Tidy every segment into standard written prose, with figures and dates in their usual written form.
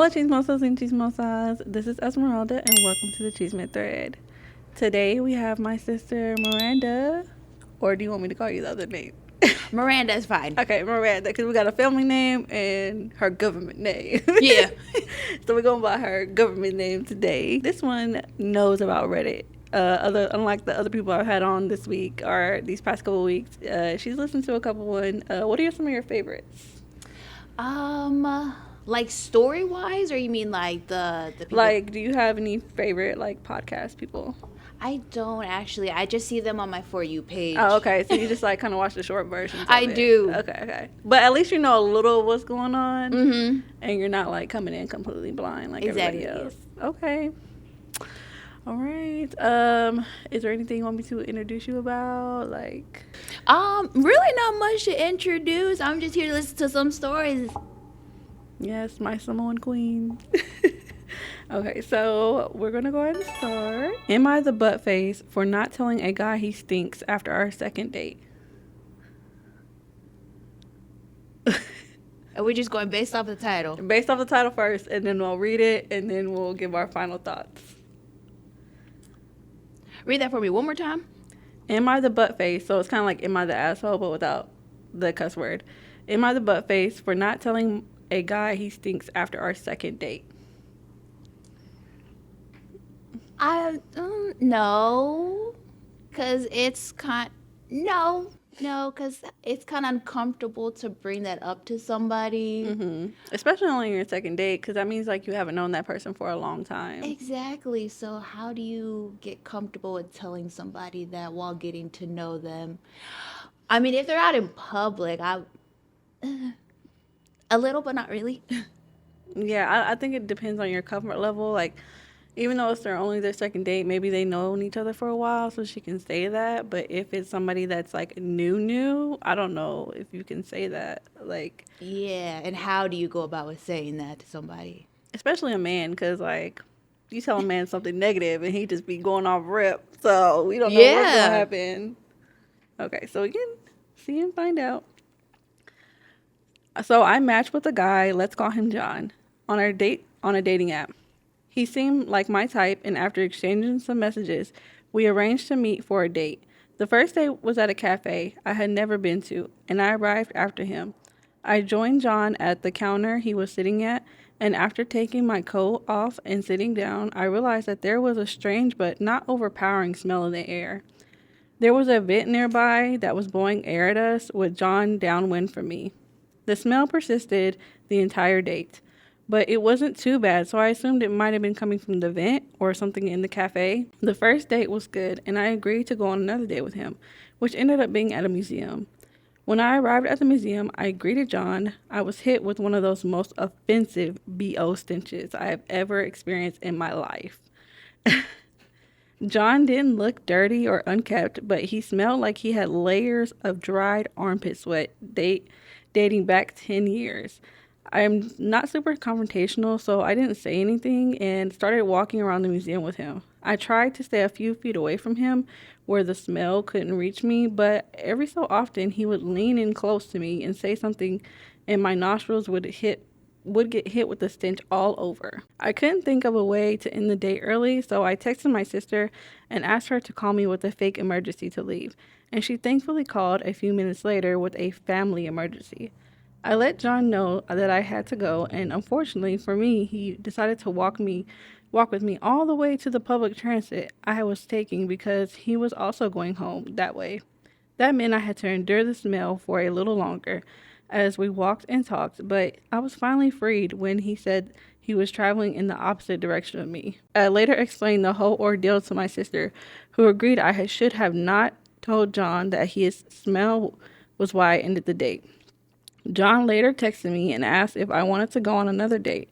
Hola chismosos and chismosas. This is Esmeralda and welcome to the Chisme Thread. Today we have my sister Miranda. Or do you want me to call you the other name? Miranda is fine. Okay, Miranda, because we got a family name and her government name. Yeah. So we're going by her government name today. This one knows about Reddit. Unlike the other people I've had on this week or these past couple weeks, she's listened to a couple one. What are some of your favorites? Like story wise, or you mean like the people? Like, do you have any favorite like podcast people? I don't actually. I just see them on my For You page. Oh, okay. So you just like kind of watch the short versions of I it. do. Okay. But at least you know a little of what's going on. Mm-hmm. And you're not like coming in completely blind like Exactly. everybody else. Okay. All right. Is there anything you want me to introduce you about? Like, Really not much to introduce. I'm just here to listen to some stories. yes, my Samoan queen. Okay, so we're gonna go ahead and start. Am I the butt face for not telling a guy he stinks after our second date? Are we just going based off the title? Based off the title first, and then we'll read it, and then we'll give our final thoughts. Read that for me one more time. Am I the butt face? So it's kind of like, am I the asshole, but without the cuss word. Am I the butt face for not telling a guy he stinks after our second date? No, cause it's cause it's kind of uncomfortable to bring that up to somebody. Mm-hmm. Especially on your second date, because that means like you haven't known that person for a long time. Exactly. So how do you get comfortable with telling somebody that while getting to know them? I mean, if they're out in public, a little, but not really. Yeah, I think it depends on your comfort level. Like, even though it's their second date, maybe they known each other for a while, so she can say that. But if it's somebody that's like new, I don't know if you can say that. Like, Yeah, and how do you go about with saying that to somebody? especially a man, because like you tell a man something negative and he just be going off rip. So we don't know what's gonna Yeah. happen. Okay, so we can see and find out. So I matched with a guy, let's call him John, on our date on a dating app. He seemed like my type, and after exchanging some messages, we arranged to meet for a date. The first date was at a cafe I had never been to, and I arrived after him. I joined John at the counter he was sitting at, and after taking my coat off and sitting down, I realized that there was a strange but not overpowering smell in the air. There was a vent nearby that was blowing air at us, with John downwind from me. The smell persisted the entire date, but it wasn't too bad, so I assumed it might have been coming from the vent or something in the cafe. The first date was good, and I agreed to go on another date with him, which ended up being at a museum. When I arrived at the museum, I greeted John. I was hit with one of those most offensive BO stenches I have ever experienced in my life. John didn't look dirty or unkempt, but he smelled like he had layers of dried armpit sweat dating back 10 years. I'm not super confrontational, so I didn't say anything and started walking around the museum with him. I tried to stay a few feet away from him where the smell couldn't reach me, but every so often he would lean in close to me and say something, and my nostrils would get hit with the stench all over. I couldn't think of a way to end the date early, so I texted my sister and asked her to call me with a fake emergency to leave, and she thankfully called a few minutes later with a family emergency. I let John know that I had to go, and unfortunately for me, he decided to walk with me all the way to the public transit I was taking because he was also going home that way. That meant I had to endure the smell for a little longer as we walked and talked, but I was finally freed when he said he was traveling in the opposite direction of me. I later explained the whole ordeal to my sister, who agreed should have not told John that his smell was why I ended the date. John later texted me and asked if I wanted to go on another date.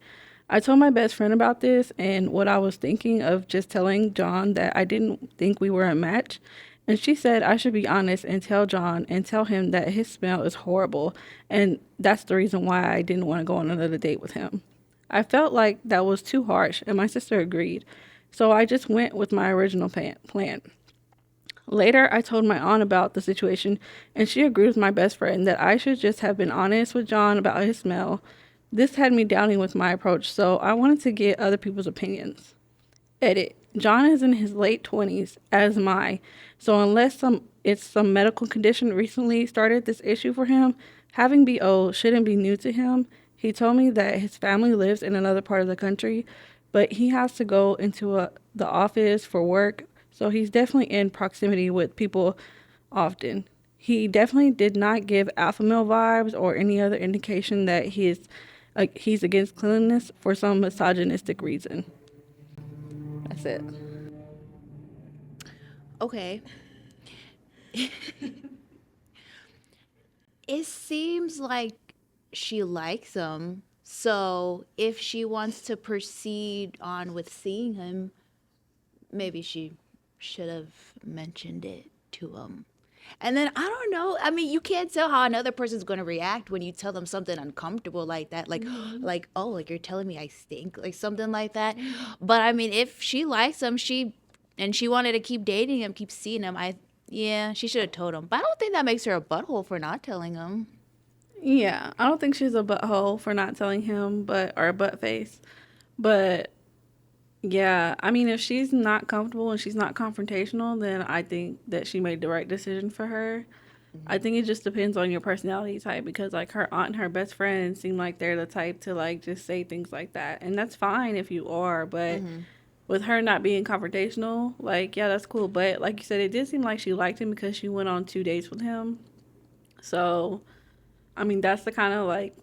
I told my best friend about this and what I was thinking of just telling John that I didn't think we were a match. And she said I should be honest and tell John and tell him that his smell is horrible and that's the reason why I didn't want to go on another date with him. I felt like that was too harsh and my sister agreed. So I just went with my original plan. Later, I told my aunt about the situation, and she agreed with my best friend that I should just have been honest with John about his smell. This had me doubting with my approach, so I wanted to get other people's opinions. Edit. John is in his late 20s, as am I. So unless some medical condition recently started this issue for him, having BO shouldn't be new to him. He told me that his family lives in another part of the country, but he has to go into the office for work, so he's definitely in proximity with people often. He definitely did not give alpha male vibes or any other indication that he's against cleanliness for some misogynistic reason. That's it. Okay. It seems like she likes him. So if she wants to proceed on with seeing him, maybe she should have mentioned it to him. And then I don't know. I mean, you can't tell how another person's going to react when you tell them something uncomfortable like that. Like, oh, like you're telling me I stink, like something like that. But I mean, if she likes him, she wanted to keep dating him, keep seeing him. Yeah, she should have told him. But I don't think that makes her a butthole for not telling him. Yeah, I don't think she's a butthole for not telling him, or a butt face. But yeah, I mean, if she's not comfortable and she's not confrontational, then I think that she made the right decision for her. I think it just depends on your personality type because, like, her aunt and her best friend seem like they're the type to, like, just say things like that. And that's fine if you are, but with her not being confrontational, like, yeah, that's cool. But, like you said, it did seem like she liked him because she went on 2 dates with him. So I mean, that's the kind of like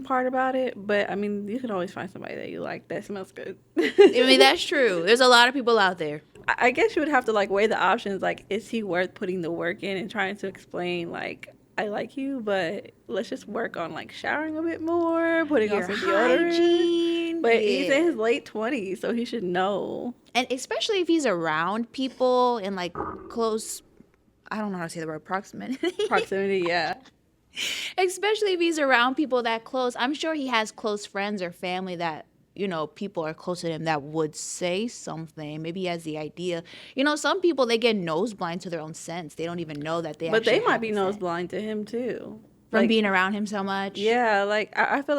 part about it. But I mean, you could always find somebody that you like that smells good. I mean, that's true. There's a lot of people out there. I guess you would have to like weigh the options. Like, is he worth putting the work in and trying to explain like I like you, but let's just work on like showering a bit more, putting on Your some deodorant. hygiene. But he's in Yeah. his late 20s, so he should know. And especially if he's around people in like close, I don't know how to say the word proximity. Proximity, yeah. Especially if he's around people that close. I'm sure he has close friends or family that, people are close to him that would say something. Maybe he has the idea. Some people, they get nose blind to their own sense. They don't even know that they But they actually might have be a nose sense blind to him too. from Like, being around him so much. yeah, like I feel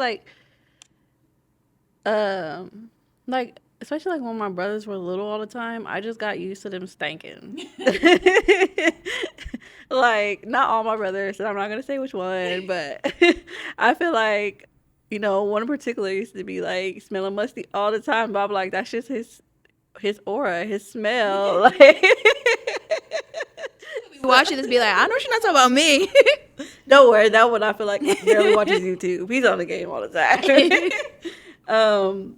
um, like especially like when my brothers were little all the time, I just got used to them stanking. Like not all my brothers, and I'm not gonna say which one, but I feel like one in particular used to be like smelling musty all the time. But I'm like, that's just his aura, his smell. Like, Watching this be like, I know she's not talking about me. don't worry, that one I feel like barely watches YouTube. He's on the game all the time. um,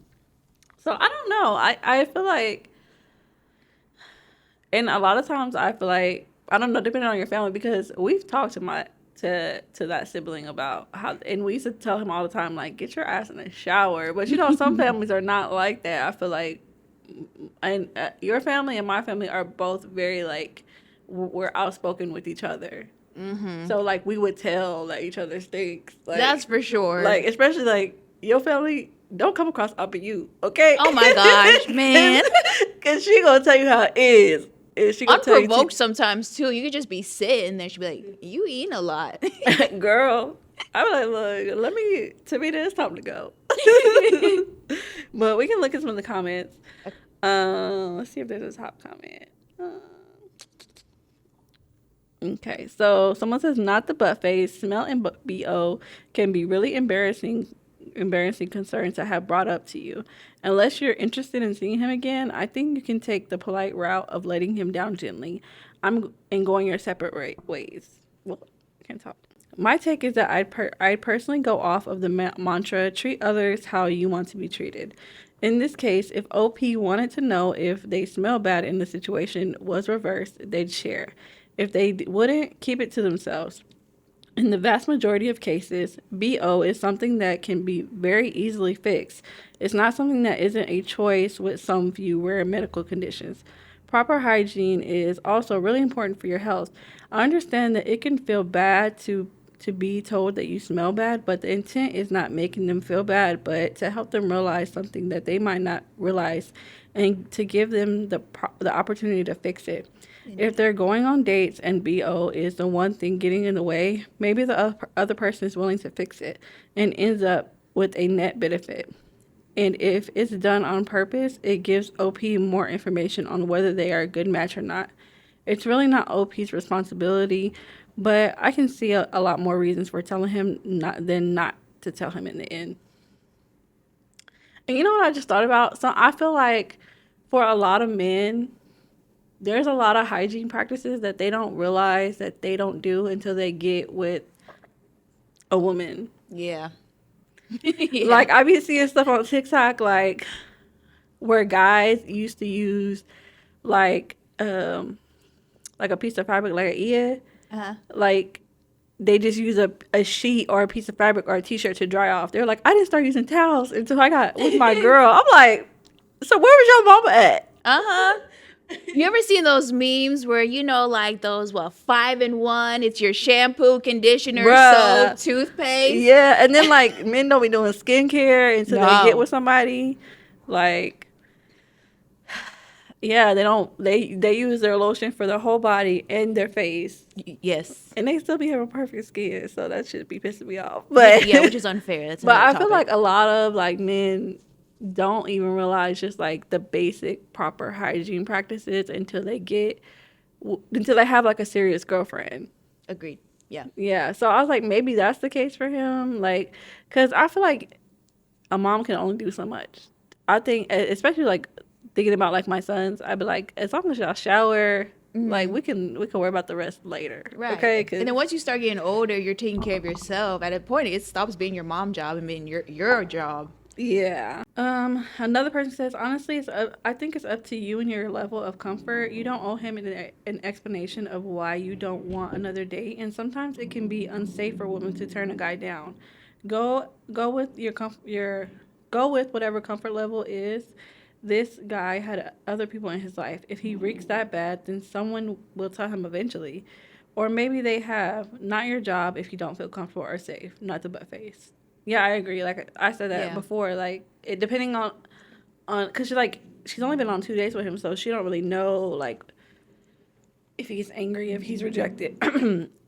so I don't know. I feel like, and a lot of times I feel like I don't know, depending on your family, because we've talked to that sibling about how, and we used to tell him all the time like, get your ass in the shower. But some families are not like that. I feel like, and your family and my family are both very like we're outspoken with each other. So like we would tell like each other stinks. That's Like for sure. like especially like your family don't come across up at you, okay? Oh my gosh, man. Cause she gonna tell you how it is. And she gonna tell you Unprovoked sometimes too. You could just be sitting there. She'd be like, "You eating a lot." girl. I was like, look, to me, it's time to go. But we can look at some of the comments. Let's see if there's a top comment. Okay, so someone says not the butt face. Smell and BO can be really embarrassing concerns that have brought up to you. Unless you're interested in seeing him again, I think you can take the polite route of letting him down gently. And going your separate ways. Well, I can't talk. My take is that I'd personally go off of the mantra, treat others how you want to be treated. In this case, if OP wanted to know if they smell bad and the situation was reversed, they'd share. If they wouldn't, keep it to themselves. In the vast majority of cases, BO is something that can be very easily fixed. It's not something that isn't a choice with some few rare medical conditions. Proper hygiene is also really important for your health. I understand that it can feel bad to be told that you smell bad, but the intent is not making them feel bad, but to help them realize something that they might not realize and to give them the opportunity to fix it. If they're going on dates and BO is the one thing getting in the way, maybe the other person is willing to fix it and ends up with a net benefit. And if it's done on purpose, it gives OP more information on whether they are a good match or not. It's really not OP's responsibility, but I can see a lot more reasons for telling him not than not to tell him in the end. And you know what I just thought about? So I feel like for a lot of men, there's a lot of hygiene practices that they don't realize that they don't do until they get with a woman. Yeah. Yeah. Like I be seeing stuff on TikTok like where guys used to use like like a piece of fabric like a ear, Uh-huh. like they just use a sheet or a piece of fabric or a t-shirt to dry off. They're like, I didn't start using towels until I got with my girl. I'm like, so where was your mama at? Uh-huh. You ever seen those memes where, like those, 5-in-1? It's your shampoo, conditioner, soap, Bruh. toothpaste. Yeah, and then like men don't be doing skincare until they get No. with somebody. Like, yeah, they don't. They use their lotion for their whole body and their face, Yes. and they still be having perfect skin. So that should be pissing me off. But Yeah, which is unfair. That's but another I topic. feel like a lot of like men don't even realize just like the basic proper hygiene practices until they have like a serious girlfriend. Agreed. Yeah. Yeah, so I was like, maybe that's the case for him. Like, because I feel like a mom can only do so much. I think, especially like thinking about like my sons, I'd be like, as long as y'all shower, like we can worry about the rest later. Right. Okay, And then once you start getting older, you're taking care of yourself. At a point, it stops being your mom job and being your job. yeah. Another person says, honestly, I think it's up to you and your level of comfort. You don't owe him an explanation of why you don't want another date, and sometimes it can be unsafe for women to turn a guy down. Go with your go with whatever comfort level is. This guy had other people in his life. If he reeks that bad, then someone will tell him eventually. Or maybe they have. Not your job if you don't feel comfortable or safe. Not the butt face. Yeah, I agree. Like I said that Yeah. before. Like it depending on because she's only been on 2 days with him, so she don't really know like if he gets angry if he's rejected,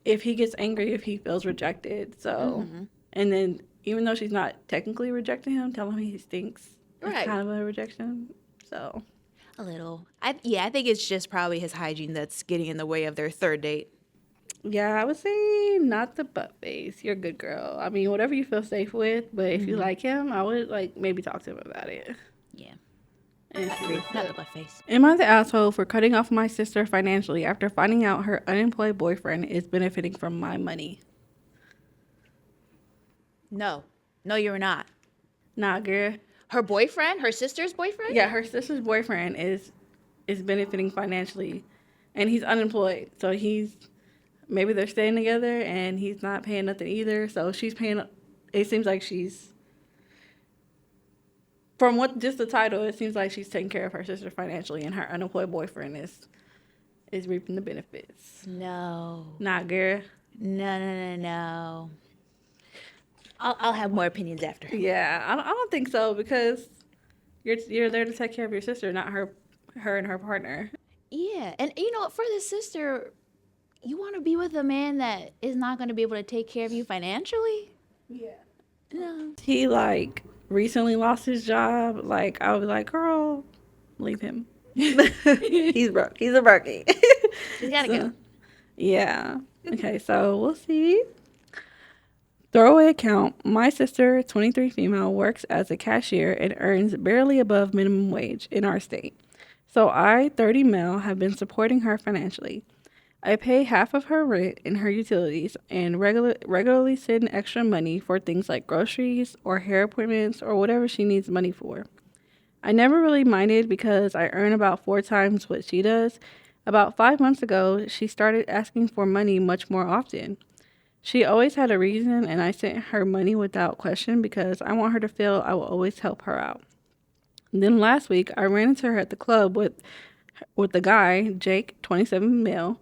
if he gets angry if he feels rejected. So and then even though she's not technically rejecting him, telling him he stinks is Right. kind of a rejection. So A little. I think it's just probably his hygiene that's getting in the way of their third date. yeah, I would say not the butt face. You're a good girl. I mean, whatever you feel safe with. But if you like him, I would like maybe talk to him about it. Yeah. And see Agreed. what's Not up. the butt face. Am I the asshole for cutting off my sister financially after finding out her unemployed boyfriend is benefiting from my money? No. No, you're not. Nah, girl. Her boyfriend? Her sister's boyfriend? Yeah, her sister's boyfriend is benefiting financially, and he's unemployed. So maybe they're staying together, and he's not paying nothing either. So she's paying. It seems like she's from what just the title. It seems like she's taking care of her sister financially, and her unemployed boyfriend is reaping the benefits. No. Nah, girl. No. I'll have more opinions after. Yeah, I don't think so because you're there to take care of your sister, not her and her partner. Yeah. And for the sister, you want to be with a man that is not going to be able to take care of you financially? Yeah. No. He like recently lost his job. Like I was like, girl, leave him. He's broke. He's a brokey. He's got to go. Yeah. Okay, so we'll see. Throwaway account. My sister, 23 female, works as a cashier and earns barely above minimum wage in our state. So I, 30 male, have been supporting her financially. I pay half of her rent and her utilities and regularly send extra money for things like groceries or hair appointments or whatever she needs money for. I never really minded because I earn about 4 times what she does. About 5 months ago, she started asking for money much more often. She always had a reason, and I sent her money without question because I want her to feel I will always help her out. Then last week, I ran into her at the club with the guy, Jake, 27 male.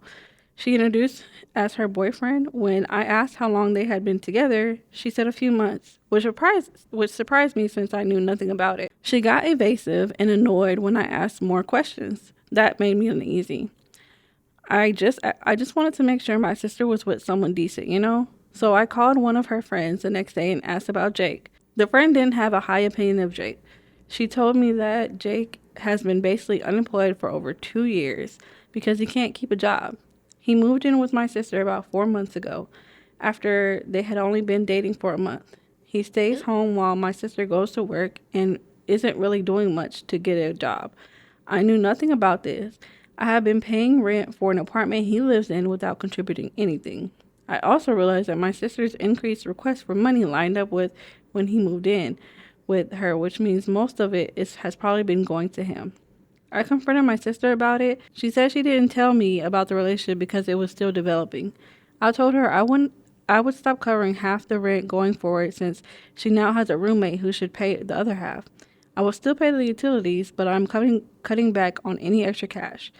She introduced as her boyfriend. When I asked how long they had been together, she said a few months, which surprised me since I knew nothing about it. She got evasive and annoyed when I asked more questions. That made me uneasy. I just wanted to make sure my sister was with someone decent, you know? So I called one of her friends the next day and asked about Jake. The friend didn't have a high opinion of Jake. She told me that Jake has been basically unemployed for over 2 years because he can't keep a job. He moved in with my sister about 4 months ago after they had only been dating for a month. He stays home while my sister goes to work and isn't really doing much to get a job. I knew nothing about this. I have been paying rent for an apartment he lives in without contributing anything. I also realized that my sister's increased request for money lined up with when he moved in with her, which means most of it has probably been going to him. I confronted my sister about it. She said she didn't tell me about the relationship because it was still developing. I told her I would stop covering half the rent going forward since she now has a roommate who should pay the other half. I will still pay the utilities, but I'm cutting back on any extra cash.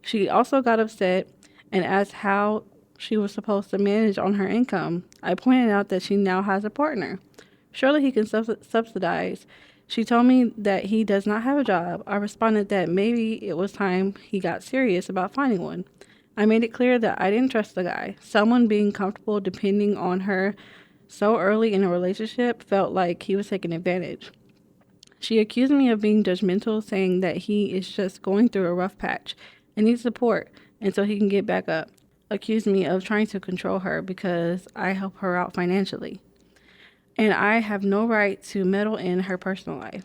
She also got upset and asked how she was supposed to manage on her income. I pointed out that she now has a partner. Surely he can subsidize. She told me that he does not have a job. I responded that maybe it was time he got serious about finding one. I made it clear that I didn't trust the guy. Someone being comfortable depending on her so early in a relationship felt like he was taking advantage. She accused me of being judgmental, saying that he is just going through a rough patch and needs support until he can get back up. Accused me of trying to control her because I help her out financially. And I have no right to meddle in her personal life.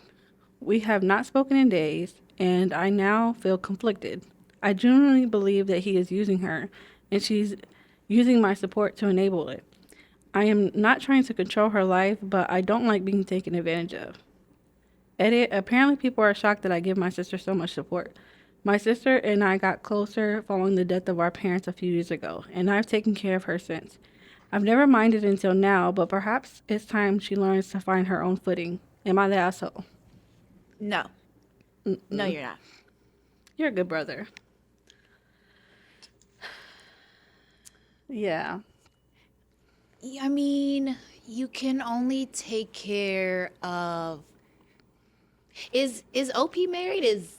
We have not spoken in days, and I now feel conflicted. I genuinely believe that he is using her, and she's using my support to enable it. I am not trying to control her life, but I don't like being taken advantage of. Edit. Apparently, people are shocked that I give my sister so much support. My sister and I got closer following the death of our parents a few years ago, and I've taken care of her since. I've never minded until now, but perhaps it's time she learns to find her own footing. Am I the asshole? No. No, Mm-mm. you're not. You're a good brother. Yeah. I mean, you can only take care of. Is OP married? Is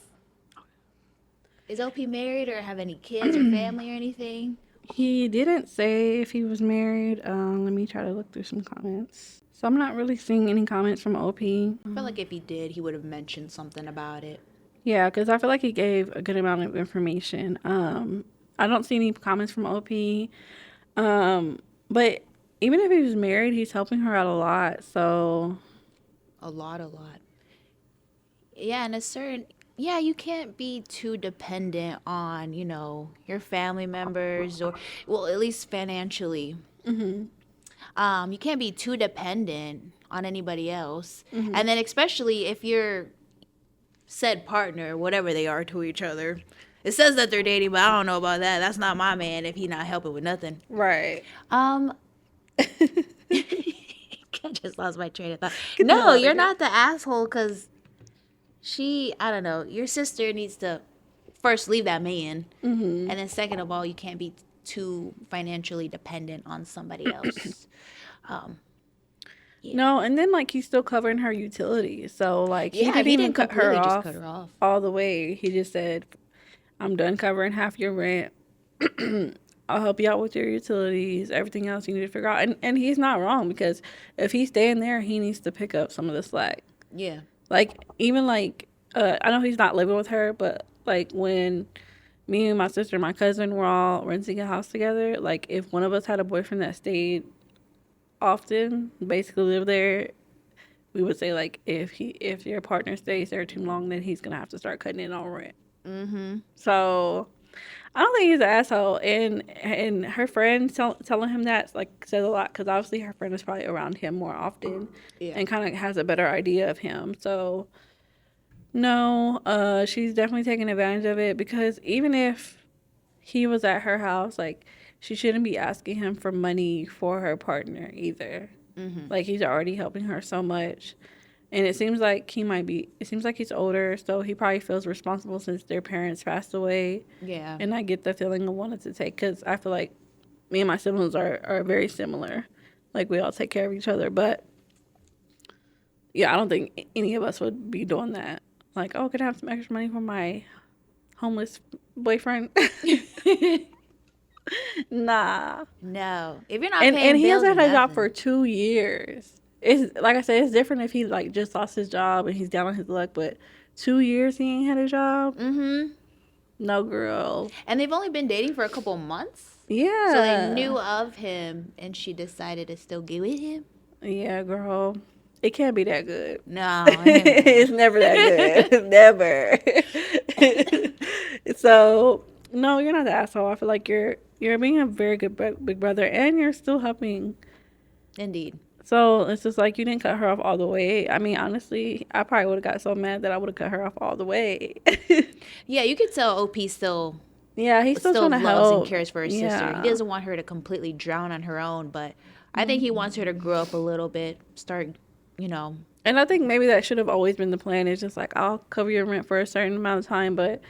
OP married or have any kids or family or anything? He didn't say if he was married. Let me try to look through some comments. So I'm not really seeing any comments from OP. I feel like if he did, he would have mentioned something about it. Yeah, because I feel like he gave a good amount of information. I don't see any comments from OP. But even if he was married, he's helping her out a lot. So A lot, a lot. Yeah, and a certain. Yeah, you can't be too dependent on, your family members or, well, at least financially. You can't be too dependent on anybody else. And then, especially if you're said partner, whatever they are to each other. It says that they're dating, but I don't know about that. That's not my man if he not helping with nothing. right. Um, I just lost my train of thought. Get the hell No, out of you're here. not the asshole because I don't know, your sister needs to first leave that man. And then second of all, you can't be too financially dependent on somebody else. Yeah. No, and then like he's still covering her utilities. So like he Yeah, didn't he even didn't cut her completely just cut off her off. all the way. He just said, "I'm done covering half your rent. I'll help you out with your utilities. Everything else you need to figure out." And he's not wrong because if he's staying there, he needs to pick up some of the slack. Yeah. Like even like I know he's not living with her, but like when me and my sister and my cousin were all renting a house together, like if one of us had a boyfriend that stayed often, basically lived there, we would say like if your partner stays there too long, then he's gonna have to start cutting in on rent. Mm-hmm. So I don't think he's an asshole, and her friend telling him that like says a lot because obviously her friend is probably around him more often, Yeah. and kind of has a better idea of him. So no, she's definitely taking advantage of it because even if he was at her house, like she shouldn't be asking him for money for her partner either. Mm-hmm. Like he's already helping her so much. And it seems like he's older, so he probably feels responsible since their parents passed away. Yeah. And I get the feeling of wanting to take, because I feel like me and my siblings are very similar. Like we all take care of each other. But yeah, I don't think any of us would be doing that. Like, oh, can I have some extra money for my homeless boyfriend? Nah. No. If you're not And paying he bills or hasn't had a job nothing. for 2 years. it's like I said, it's different if he like just lost his job and he's down on his luck, but 2 years he ain't had a job. Mm-hmm. No, girl. And they've only been dating for a couple months. So they Yeah. knew of him and she decided to still get with him. Yeah, girl. It can't be that good. No, hell It's never that good. Never. So, no, you're not the asshole. I feel like you're being a very good big brother and you're still helping. Indeed. So, it's just like you didn't cut her off all the way. I mean, honestly, I probably would have got so mad that I would have cut her off all the way. Yeah, you could tell OP Yeah, he's still still trying to loves and help. cares for his sister. He Yeah. doesn't want her to completely drown on her own, but I think he wants her to grow up a little bit, start, you know, And I think maybe that should have always been the plan. It's just like I'll cover your rent for a certain amount of time, but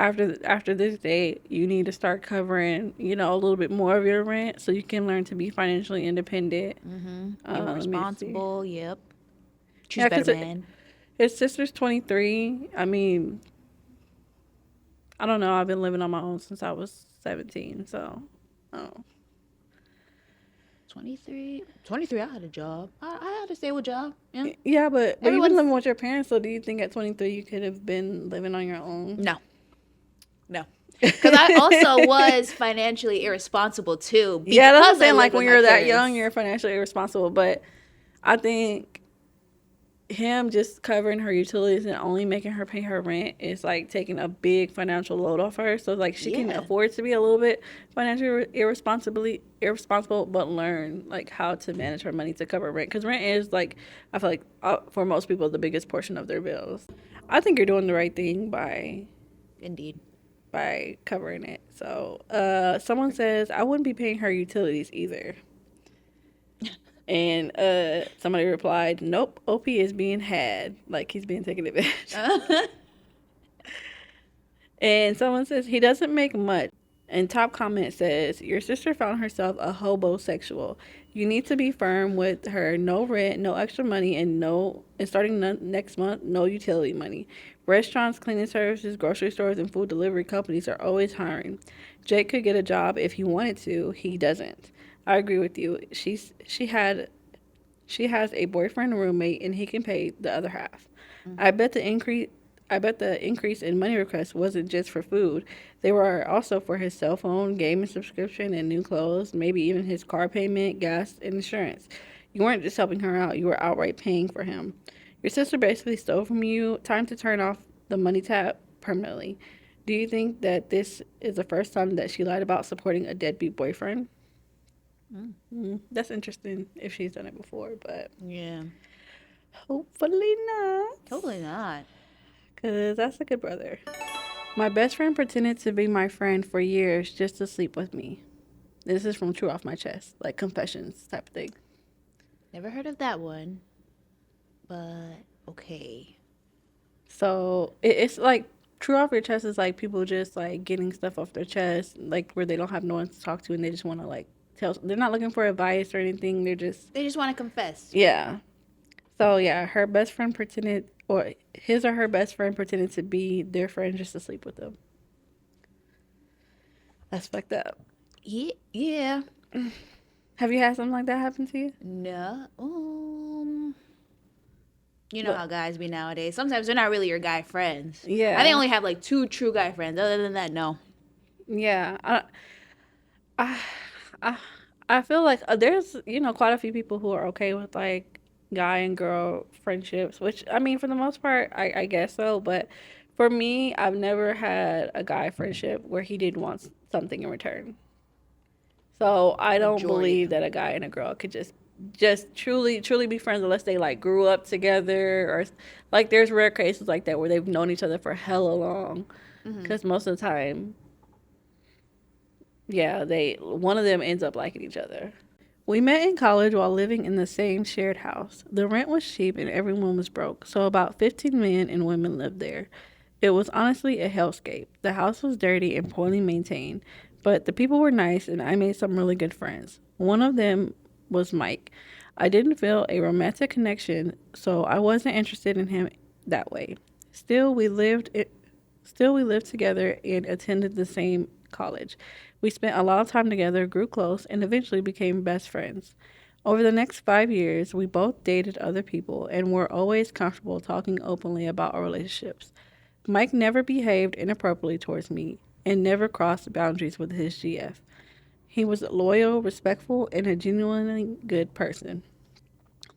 after this date, you need to start covering, a little bit more of your rent so you can learn to be financially independent. be more Let me see. responsible. Yep. Choose Yeah, better because man. his sister's 23. I mean, I don't know. I've been living on my own since I was 17, so oh. 23. 23, I had a job. I had a stable job. Yeah. Yeah, but you've been Everyone's living with your parents, so do you think at 23 you could have been living on your own? no. No. Because I also was financially irresponsible too Yeah, that's what I'm because I saying. Like lived with when my you're that young, parents. you're financially irresponsible. But I think him just covering her utilities and only making her pay her rent is like taking a big financial load off her. So like she can Yeah. afford to be a little bit financially irresponsible, but learn like how to manage her money to cover rent. Because rent is like I feel like for most people the biggest portion of their bills. I think you're doing the right thing Indeed. by covering it. So someone says I wouldn't be paying her utilities either. And somebody replied, "Nope, OP is being had, like he's being taken advantage." And someone says he doesn't make much. And top comment says, "Your sister found herself a hobosexual. You need to be firm with her. No rent, no extra money, and starting next month, no utility money. Restaurants, cleaning services, grocery stores, and food delivery companies are always hiring. Jake could get a job if he wanted to. He doesn't. I agree with you. She has a boyfriend and roommate, and he can pay the other half. I bet the increase. I bet the increase in money requests wasn't just for food. They were also for his cell phone, gaming subscription, and new clothes, maybe even his car payment, gas, and insurance. You weren't just helping her out, you were outright paying for him. Your sister basically stole from you. Time to turn off the money tap permanently. Do you think that this is the first time that she lied about supporting a deadbeat boyfriend? That's interesting if she's done it before, but Yeah. hopefully not. Totally not. Because that's a good brother. My best friend pretended to be my friend for years just to sleep with me. This is from True Off My Chest, like confessions type of thing. Never heard of that one, but okay. So it's like True Off Your Chest is like people just like getting stuff off their chest, like where they don't have no one to talk to and they just want to like tell. They're not looking for advice or anything. They're just, They just want to confess. yeah. So yeah, her best friend pretended, or his or her best friend pretended to be their friend just to sleep with them. That's fucked up. Yeah. Yeah. Have you had something like that happen to you? No. You know What? how guys be nowadays. Sometimes they're not really your guy friends. I think I Yeah. only have like two true guy friends. Other than that, no. Yeah. I, I, I feel like there's, quite a few people who are okay with like guy and girl friendships, which I mean, for the most part, I guess so. But for me, I've never had a guy friendship where he didn't want something in return. So I don't Majority. believe that a guy and a girl could just truly be friends unless they like grew up together or like there's rare cases like that where they've known each other for hella long. Because most of the time, yeah, they one of them ends up liking each other. We met in college while living in the same shared house. The rent was cheap and everyone was broke, so about 15 men and women lived there. It was honestly a hellscape. The house was dirty and poorly maintained, but the people were nice and I made some really good friends. One of them was Mike. I didn't feel a romantic connection, so I wasn't interested in him that way. Still, we lived it. Still, we lived together and attended the same college. We spent a lot of time together, grew close, and eventually became best friends. Over the next 5 years, we both dated other people and were always comfortable talking openly about our relationships. Mike never behaved inappropriately towards me and never crossed boundaries with his GF. He was loyal, respectful, and a genuinely good person.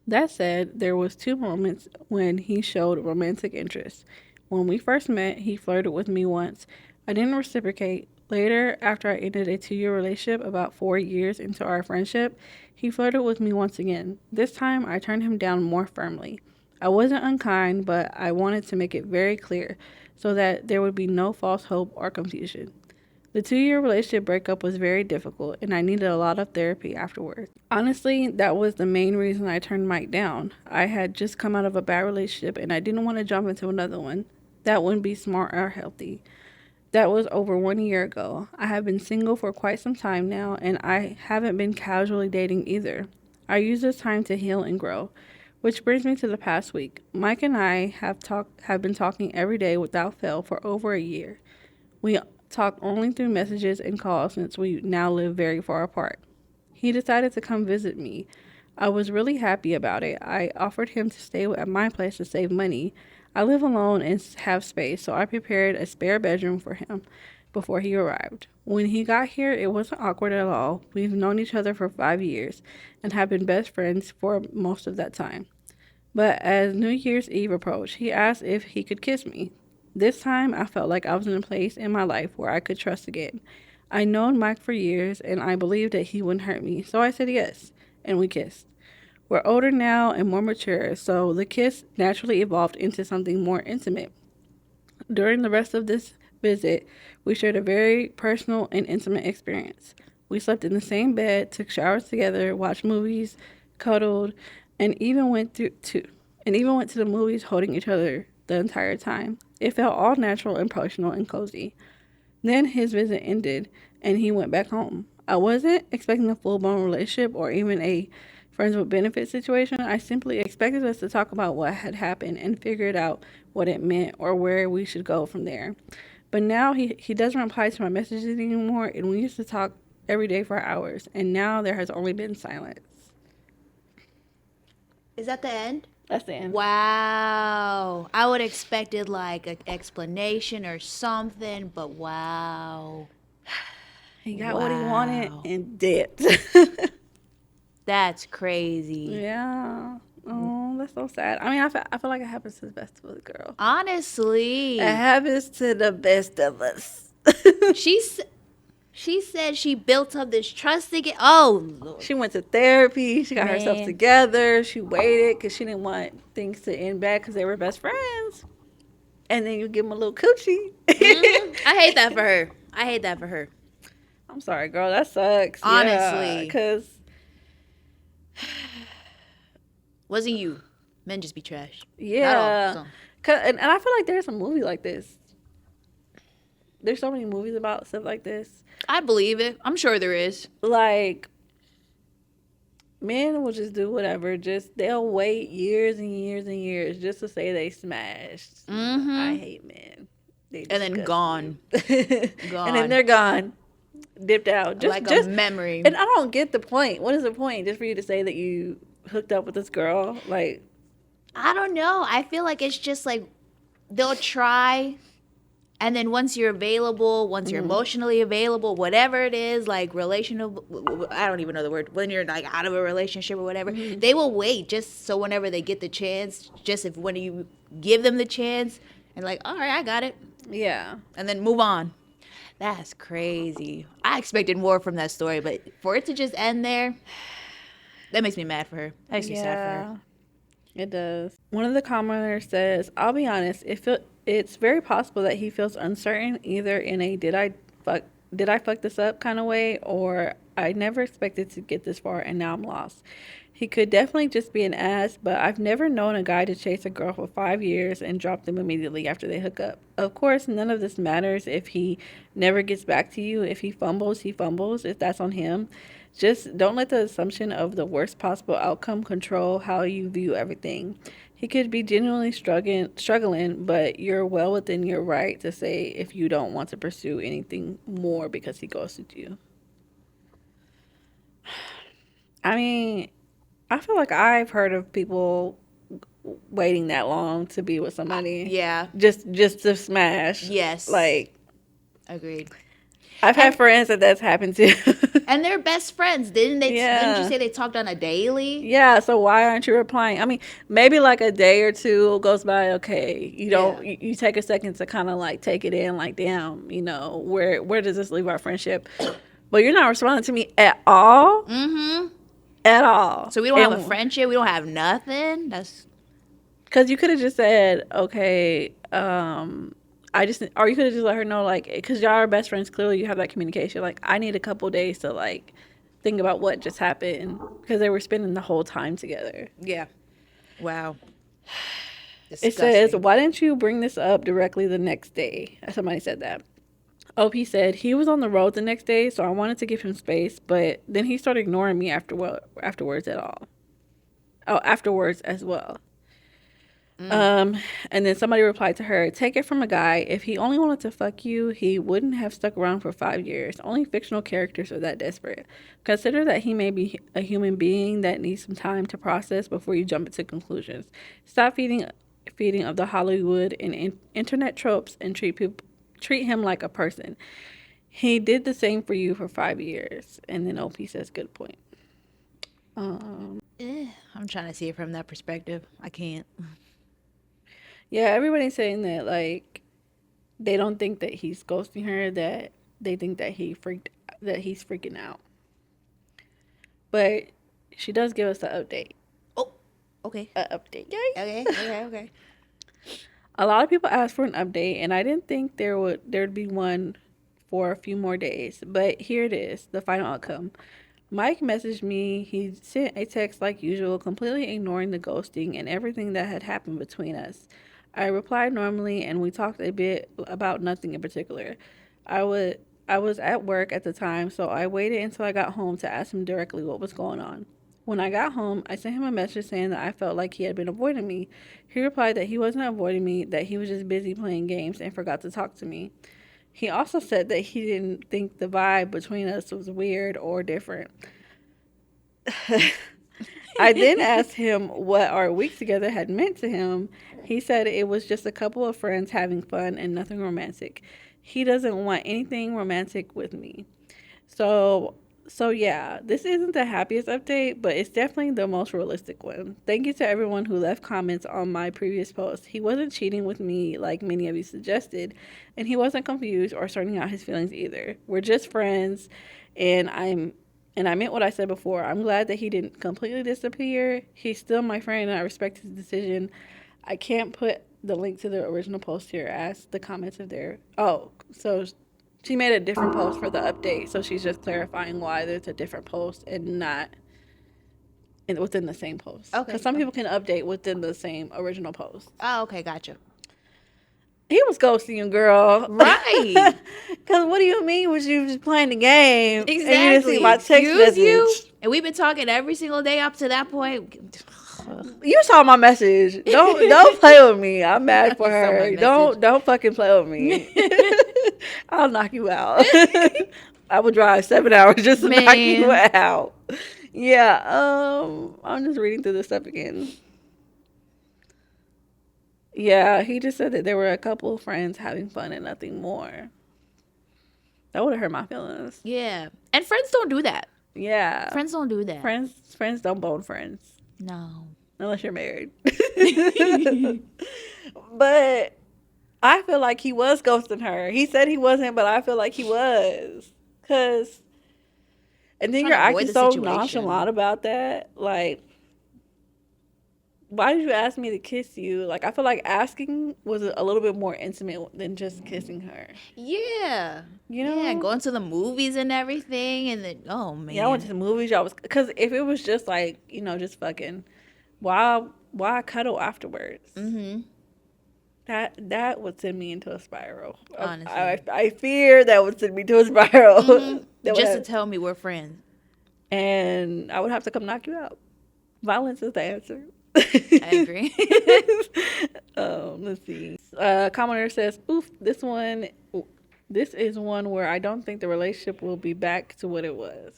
That said, there was two moments when he showed romantic interest. When we first met, he flirted with me once. I didn't reciprocate. Later, after I ended a 2 year relationship about 4 years into our friendship, he flirted with me once again. This time, I turned him down more firmly. I wasn't unkind, but I wanted to make it very clear so that there would be no false hope or confusion. The 2 year relationship breakup was very difficult, and I needed a lot of therapy afterwards. Honestly, that was the main reason I turned Mike down. I had just come out of a bad relationship, and I didn't want to jump into another one. That wouldn't be smart or healthy. That was over 1 year ago. I have been single for quite some time now, and I haven't been casually dating either. I use this time to heal and grow. Which brings me to the past week. Mike and I have been talking every day without fail for over a year. We talk only through messages and calls since we now live very far apart. He decided to come visit me. I was really happy about it. I offered him to stay at my place to save money. I live alone and have space, so I prepared a spare bedroom for him before he arrived. When he got here, it wasn't awkward at all. We've known each other for 5 years and have been best friends for most of that time. But as New Year's Eve approached, he asked if he could kiss me. This time, I felt like I was in a place in my life where I could trust again. I'd known Mike for years, and I believed that he wouldn't hurt me, so I said yes, and we kissed. We're older now and more mature, so the kiss naturally evolved into something more intimate. During the rest of this visit, we shared a very personal and intimate experience. We slept in the same bed, took showers together, watched movies, cuddled, and even went to the movies holding each other the entire time. It felt all natural and personal and cozy. Then his visit ended and he went back home. I wasn't expecting a full blown relationship or even a friends with benefits situation. I simply expected us to talk about what had happened and figured out what it meant or where we should go from there. But now he doesn't reply to my messages anymore, and we used to talk every day for hours, and now there has only been silence. Is that the end? That's the end. Wow. I would expected like an explanation or something, but wow. He got what he wanted Wow. and dipped. That's crazy. Yeah. Oh, that's so sad. I mean, I feel like it happens to the best of us, girl. It Honestly, happens to the best of us. she's she said she built up this trust again. Oh Lord, She went to therapy. She got herself man. together. She waited because she didn't want things to end bad because they were best friends. And then you give them a little coochie. I hate that for her. I hate that for her. I'm sorry, girl. That sucks. Yeah, Honestly, because wasn't you? Men just be trash. Not all. yeah, Some. and I feel like there's a movie like this. There's so many movies about stuff like this. I believe it. I'm sure there is. Like men will just do whatever. Just they'll wait years and years and years just to say they smashed. I Mm-hmm. hate men. They And then disgust gone. me. And then Gone. they're gone, dipped out. Like a Just, memory. and I don't get the point. What is the point? Just for you to say that you hooked up with this girl? Like, I don't know. I feel like it's just like they'll try, and then once you're available, once you're emotionally available, whatever it is, like relational, I don't even know the word, when you're like out of a relationship or whatever, they will wait just so whenever they get the chance, just if when you give them the chance, and like, all right, I got it, yeah, and then move on. That's crazy. I expected more from that story, but for it to just end there, that makes me mad for her. That makes me sad for her. yeah. It does. One of the commenters says, "I'll be honest. It's very possible that he feels uncertain, either in a fuck did I fuck this up kind of way, or I never expected to get this far and now I'm lost. He could definitely just be an ass, but I've never known a guy to chase a girl for 5 years and drop them immediately after they hook up. Of course, none of this matters if he never gets back to you. If he fumbles, he fumbles. If that's on him." Just don't let the assumption of the worst possible outcome control how you view everything. He could be genuinely struggling, but you're well within your right to say if you don't want to pursue anything more because he ghosted you. I mean, I feel like I've heard of people waiting that long to be with somebody Yeah. just to smash. Yes. Like Agreed. I've had And friends that's happened to. and they're best friends. Didn't they? Didn't you Yeah. say they talked on a daily? Yeah, so why aren't you replying? I mean, maybe like a day or two goes by, okay. You Yeah. don't you take a second to kind of like take it in like, damn, where does this leave our friendship? But you're not responding to me at all, Mm-hmm. at all. So we don't have a And friendship. We don't have nothing. That's cuz you could have just said, okay, I just or you could have just let her know like cuz y'all are best friends, clearly you have that communication. Like I need a couple days to like think about what just happened because they were spending the whole time together. yeah. Wow. It says, Disgusting. why didn't you bring this up directly the next day? Somebody said that. OP said he was on the road the next day, so I wanted to give him space, but then he started ignoring me afterwards at all. Oh, afterwards as well. Mm. Um, and then somebody replied to her, take it from a guy. If he only wanted to fuck you, he wouldn't have stuck around for 5 years. Only fictional characters are that desperate. Consider that he may be a human being that needs some time to process before you jump into conclusions. Stop feeding of the Hollywood and internet tropes and treat him like a person. He did the same for you for 5 years. And then OP says, good point. I'm trying to see it from that perspective. I can't. Yeah, everybody's saying that like they don't think that he's ghosting her, that they think that he's freaking out. But she does give us an update. Oh. Okay. An update. Yay. Okay. Okay. Okay. A lot of people asked for an update and I didn't think there'd be one for a few more days. But here it is, the final outcome. Mike messaged me. He sent a text like usual, completely ignoring the ghosting and everything that had happened between us. I replied normally and we talked a bit about nothing in particular. I would I was at work at the time, so I waited until I got home to ask him directly what was going on. When I got home, I sent him a message saying that I felt like he had been avoiding me. He replied that he wasn't avoiding me, that he was just busy playing games and forgot to talk to me. He also said that he didn't think the vibe between us was weird or different. I then asked him what our week together had meant to him. He said it was just a couple of friends having fun and nothing romantic. He doesn't want anything romantic with me. So so yeah, this isn't the happiest update, but it's definitely the most realistic one. Thank you to everyone who left comments on my previous post. He wasn't cheating with me like many of you suggested, and he wasn't confused or sorting out his feelings either. We're just friends, and I meant what I said before. I'm glad that he didn't completely disappear. He's still my friend and I respect his decision. I can't put the link to the original post here as the comments are there. Oh, so she made a different post for the update, so she's just clarifying why there's a different post and not within the same post. Because Okay. some Okay. people can update within the same original post. Oh, okay. Gotcha. He was ghosting you, girl. Right. Because what do you mean was you just playing the game and you didn't see Exactly. my text Excuse you. message? And we've been talking every single day up to that point. You saw my message. Don't play with me. I'm mad for You saw my her. message. Don't fucking play with me. I'll knock you out. I would drive 7 hours just to knock you Man. out. Yeah, I'm just reading through this stuff again. Yeah, he just said that there were a couple of friends having fun and nothing more. That would have hurt my feelings. Yeah. And friends don't do that. Yeah. Friends don't do that. Friends don't bone friends. No. Unless you're married. But I feel like he was ghosting her. He said he wasn't, but I feel like he was. Cause and then Trying you're to avoid acting the so situation. nonchalant about that. Like, why did you ask me to kiss you? Like, I feel like asking was a little bit more intimate than just kissing her. Yeah. You know? Yeah, going to the movies and everything, and then oh man. Yeah, I went to the movies. Y'all was because if it was just like just fucking, why cuddle afterwards? Mm-hmm. That would send me into a spiral. Honestly. I fear that would send me to a spiral. Mm-hmm. That would Just to have- tell me we're friends. and I would have to come knock you out. Violence is the answer. I agree. Let's see. Commenter says, "Oof, this is one where I don't think the relationship will be back to what it was."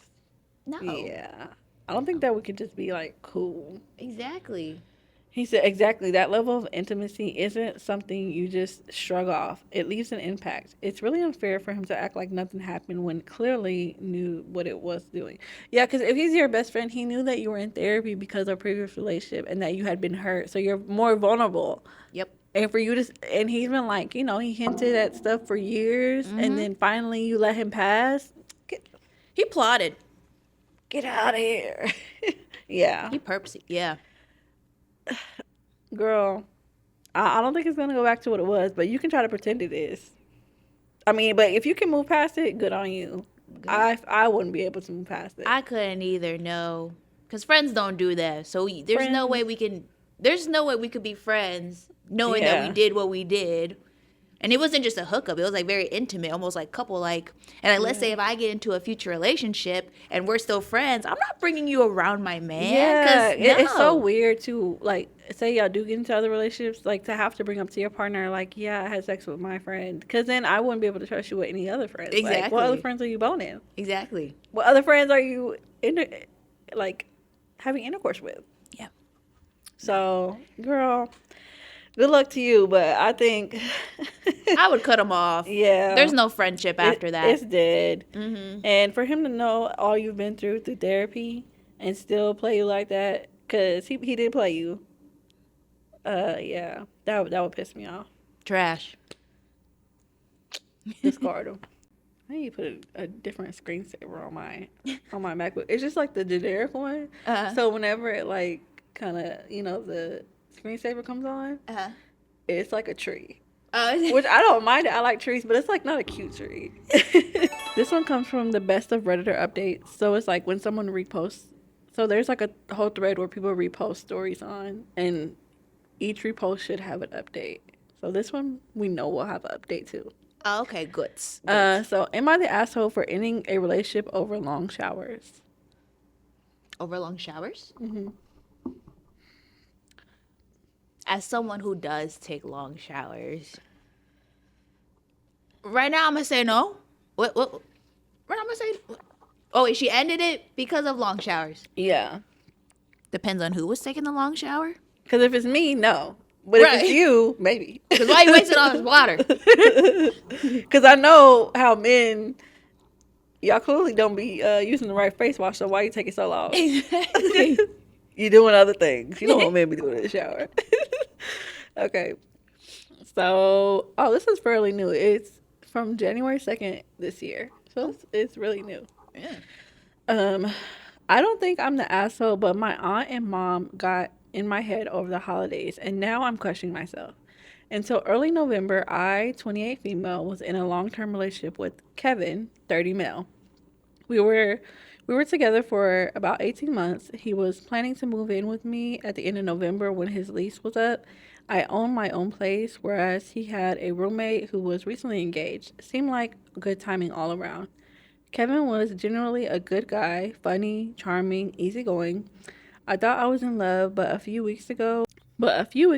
No. Yeah, I don't think that we could just be like cool. Exactly. He said, exactly. That level of intimacy isn't something you just shrug off. It leaves an impact. It's really unfair for him to act like nothing happened when clearly knew what it was doing. Yeah, because if he's your best friend, he knew that you were in therapy because of previous relationship and that you had been hurt. So you're more vulnerable. Yep. And for you to, and he's been like, he hinted at stuff for years, and Mm-hmm. then finally you let him pass. Get, He plotted. get out of here. Yeah, He purposely. Yeah. girl. I don't think it's gonna go back to what it was, but you can try to pretend it is. I mean, but if you can move past it, good on you. Good. I wouldn't be able to move past it. I couldn't either. No, because friends don't do that. So there's no way Friends, we can. There's no way we could be friends knowing that we yeah, did what we did. And it wasn't just a hookup. It was like very intimate, almost like couple like. And like, let's yeah, say if I get into a future relationship and we're still friends, I'm not bringing you around my man. yeah. Cause It's so no. weird to like say y'all do get into other relationships, like to have to bring up to your partner, like, yeah, I had sex with my friend, because then I wouldn't be able to trust you with any other friends. Like, what other Exactly. friends are you boning? Exactly. What other friends are you like having intercourse with? Yeah. No. So, girl, good luck to you, but I think, I would cut him off. yeah, There's no friendship after that. it's dead. Mm-hmm. And for him to know all you've been through therapy and still play you like that, because he did play you. Yeah, that would piss me off. Trash. Discard him. I need to put a different screensaver on my MacBook. It's just like the generic one. Uh-huh. So whenever it like kind of the screensaver comes on, Uh-huh. it's like a tree. Oh, Which I don't mind it. I like trees, but it's like not a cute tree. This one comes from the best of Redditor updates. So it's like when someone reposts. So there's like a whole thread where people repost stories on, and each repost should have an update. So this one we know will have an update too. oh, okay, goods. Goods. So am I the asshole for ending a relationship over long showers? Over long showers? Hmm. As someone who does take long showers, right now I'm gonna say no. What? Right now I'm gonna say. Oh, wait, she ended it because of long showers. Yeah. Depends on who was taking the long shower. Because if it's me, no. But if it's Right. you, maybe. Because why you wasting all this water? Because I know how men, y'all clearly don't be using the right face wash, so why you taking so long? Exactly. You doing other things. You know what men be doing in the shower. Okay. So, oh, this is fairly new. It's from January 2nd this year. So it's really new. Yeah. Um, I don't think I'm the asshole, but my aunt and mom got in my head over the holidays, and now I'm questioning myself. Until early November, I, 28 female, was in a long-term relationship with Kevin, 30 male. We were we were together for about 18 months. He was planning to move in with me at the end of November when his lease was up. I owned my own place, whereas he had a roommate who was recently engaged. Seemed like good timing all around. Kevin was generally a good guy, funny, charming, easygoing. I thought I was in love, but a few weeks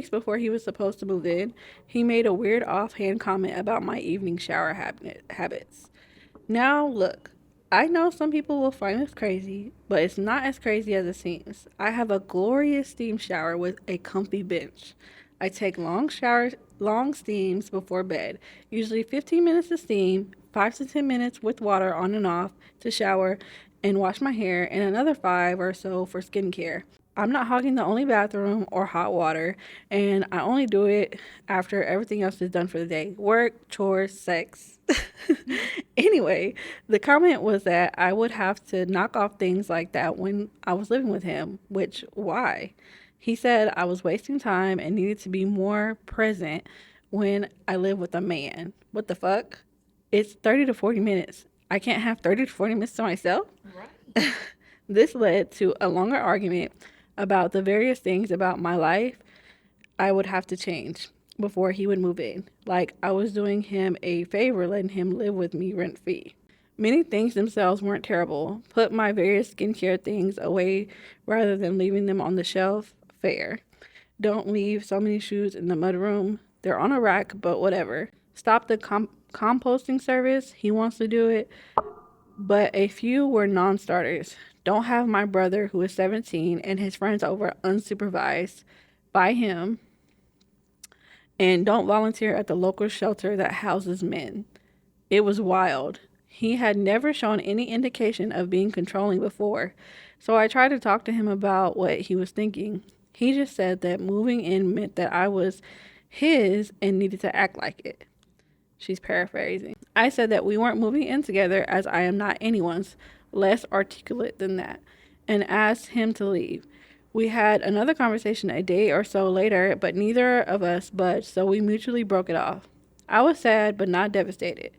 before he was supposed to move in, he made a weird offhand comment about my evening shower habits. Now, look, I know some people will find this crazy, but it's not as crazy as it seems. I have a glorious steam shower with a comfy bench. I take long steams before bed, usually 15 minutes to steam, 5 to 10 minutes with water on and off to shower and wash my hair, and another 5 or so for skincare. I'm not hogging the only bathroom or hot water, and I only do it after everything else is done for the day: work, chores, sex. Anyway, the comment was that I would have to knock off things like that when I was living with him, which, why? He said I was wasting time and needed to be more present when I live with a man. What the fuck? It's 30 to 40 minutes. I can't have 30 to 40 minutes to myself? Right. This led to a longer argument about the various things about my life I would have to change before he would move in. Like I was doing him a favor letting him live with me rent free. Many things themselves weren't terrible. Put my various skincare things away rather than leaving them on the shelf. Fair. Don't leave so many shoes in the mudroom. They're on a rack, but whatever. Stop the composting service. He wants to do it. but a few were non starters. Don't have my brother, who is 17, and his friends over unsupervised by him, and don't volunteer at the local shelter that houses men. It was wild. He had never shown any indication of being controlling before, so I tried to talk to him about what he was thinking. He just said that moving in meant that I was his and needed to act like it. She's paraphrasing. I said that we weren't moving in together as I am not anyone's, less articulate than that, and asked him to leave. We had another conversation a day or so later, but neither of us budged, so we mutually broke it off. I was sad but not devastated,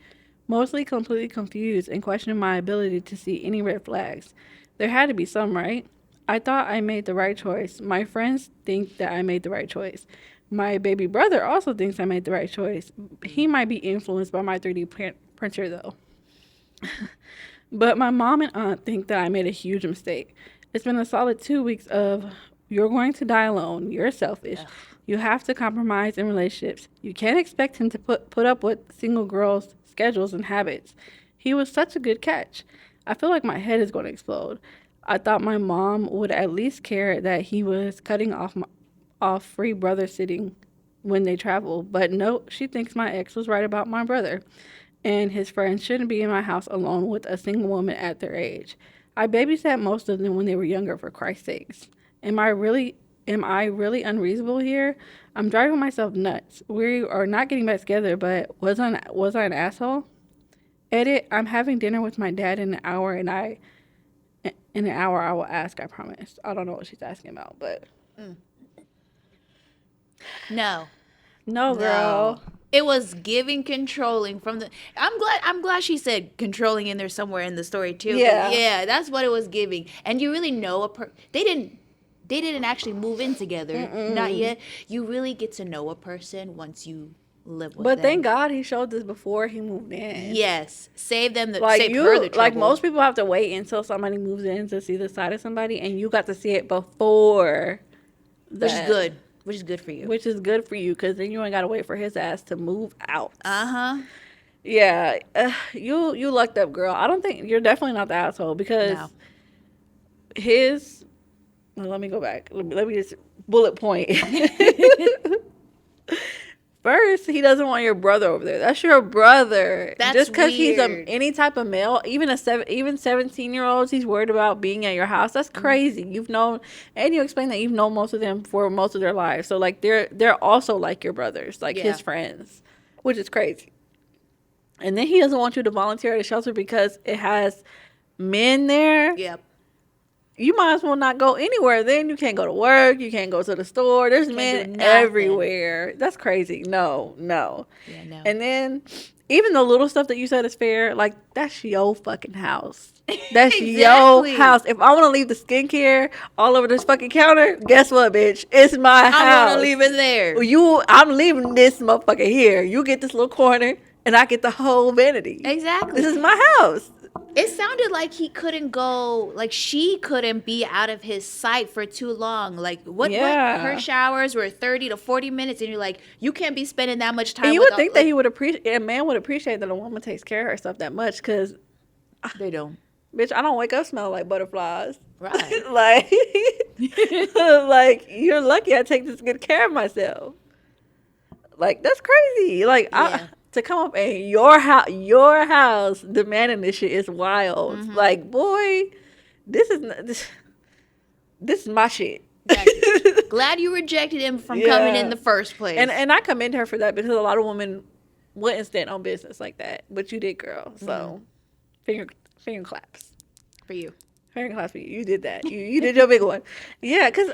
mostly completely confused and questioning my ability to see any red flags. There had to be some, right? I thought I made the right choice. My friends think that I made the right choice. My baby brother also thinks I made the right choice. He might be influenced by my 3D printer though. But my mom and aunt think that I made a huge mistake. It's been a solid 2 weeks of you're going to die alone. You're selfish. You have to compromise in relationships. You can't expect him to put up with single girls' schedules and habits. He was such a good catch. I feel like my head is going to explode. I thought my mom would at least care that he was cutting off free brother sitting when they travel, but no, she thinks my ex was right about my brother and his friends shouldn't be in my house alone with a single woman at their age. I babysat most of them when they were younger, for Christ's sakes. Am I really unreasonable here? I'm driving myself nuts. We are not getting back together, but was I an asshole? Edit, I'm having dinner with my dad in an hour and I in an hour I will ask, I promise. I don't know what she's asking about, but No. no No. girl. It was giving controlling from the I'm glad she said controlling in there somewhere in the story too. 'Cause, Yeah. yeah, that's what it was giving. And you really know they didn't actually move in together. Not yet. You really get to know a person once you live with But thank them. God he showed this before he moved in. Yes. Like Save her you, the like trouble. most people have to wait until somebody moves in to see the side of somebody, and you got to see it before Which is that, good. Which is good for you. which is good for you because then you ain't got to wait for his ass to move out. Uh-huh. Yeah, you lucked up, girl. I don't think you're definitely not the asshole No. because his. Well, let me go back. Let me just bullet point. First, he doesn't want your brother over there. That's your brother. That's Just because he's weird. any type of male, even 17-year-olds, he's worried about being at your house. That's crazy. You've known, and you explained that you've known most of them for most of their lives. So like they're also like your brothers, like Yeah. his friends, which is crazy. And then he doesn't want you to volunteer at a shelter because it has men there. Yep. You might as well not go anywhere. Then you can't go to work. You can't go to the store. There's Can't do men nothing. everywhere. That's crazy. No, no. Yeah, no. And then even the little stuff that you said is fair, like that's your fucking house. That's your Exactly. house. If I want to leave the skincare all over this fucking counter, guess what, bitch? It's my I'm house. gonna leave it there. I'm leaving this motherfucker here. You get this little corner, and I get the whole vanity. Exactly. This is my house. It sounded like he couldn't go, like she couldn't be out of his sight for too long. Like what Yeah. her showers were 30 to 40 minutes and you're like, you can't be spending that much time And you with would think that like, he would appreciate, a man would appreciate that a woman takes care of herself that much, because, they don't. bitch, I don't wake up smelling like butterflies. Right. Like, like you're lucky I take this good care of myself. Like that's crazy. Like Yeah. to come up in your house demanding this shit is wild. Like boy, this is this is my shit. Exactly. Glad you rejected him from coming in Yeah. the first place. And I commend her for that because a lot of women wouldn't stand on business like that, but you did, girl. So finger claps. for you. Finger claps for you. You did that. You did your big one. Yeah, because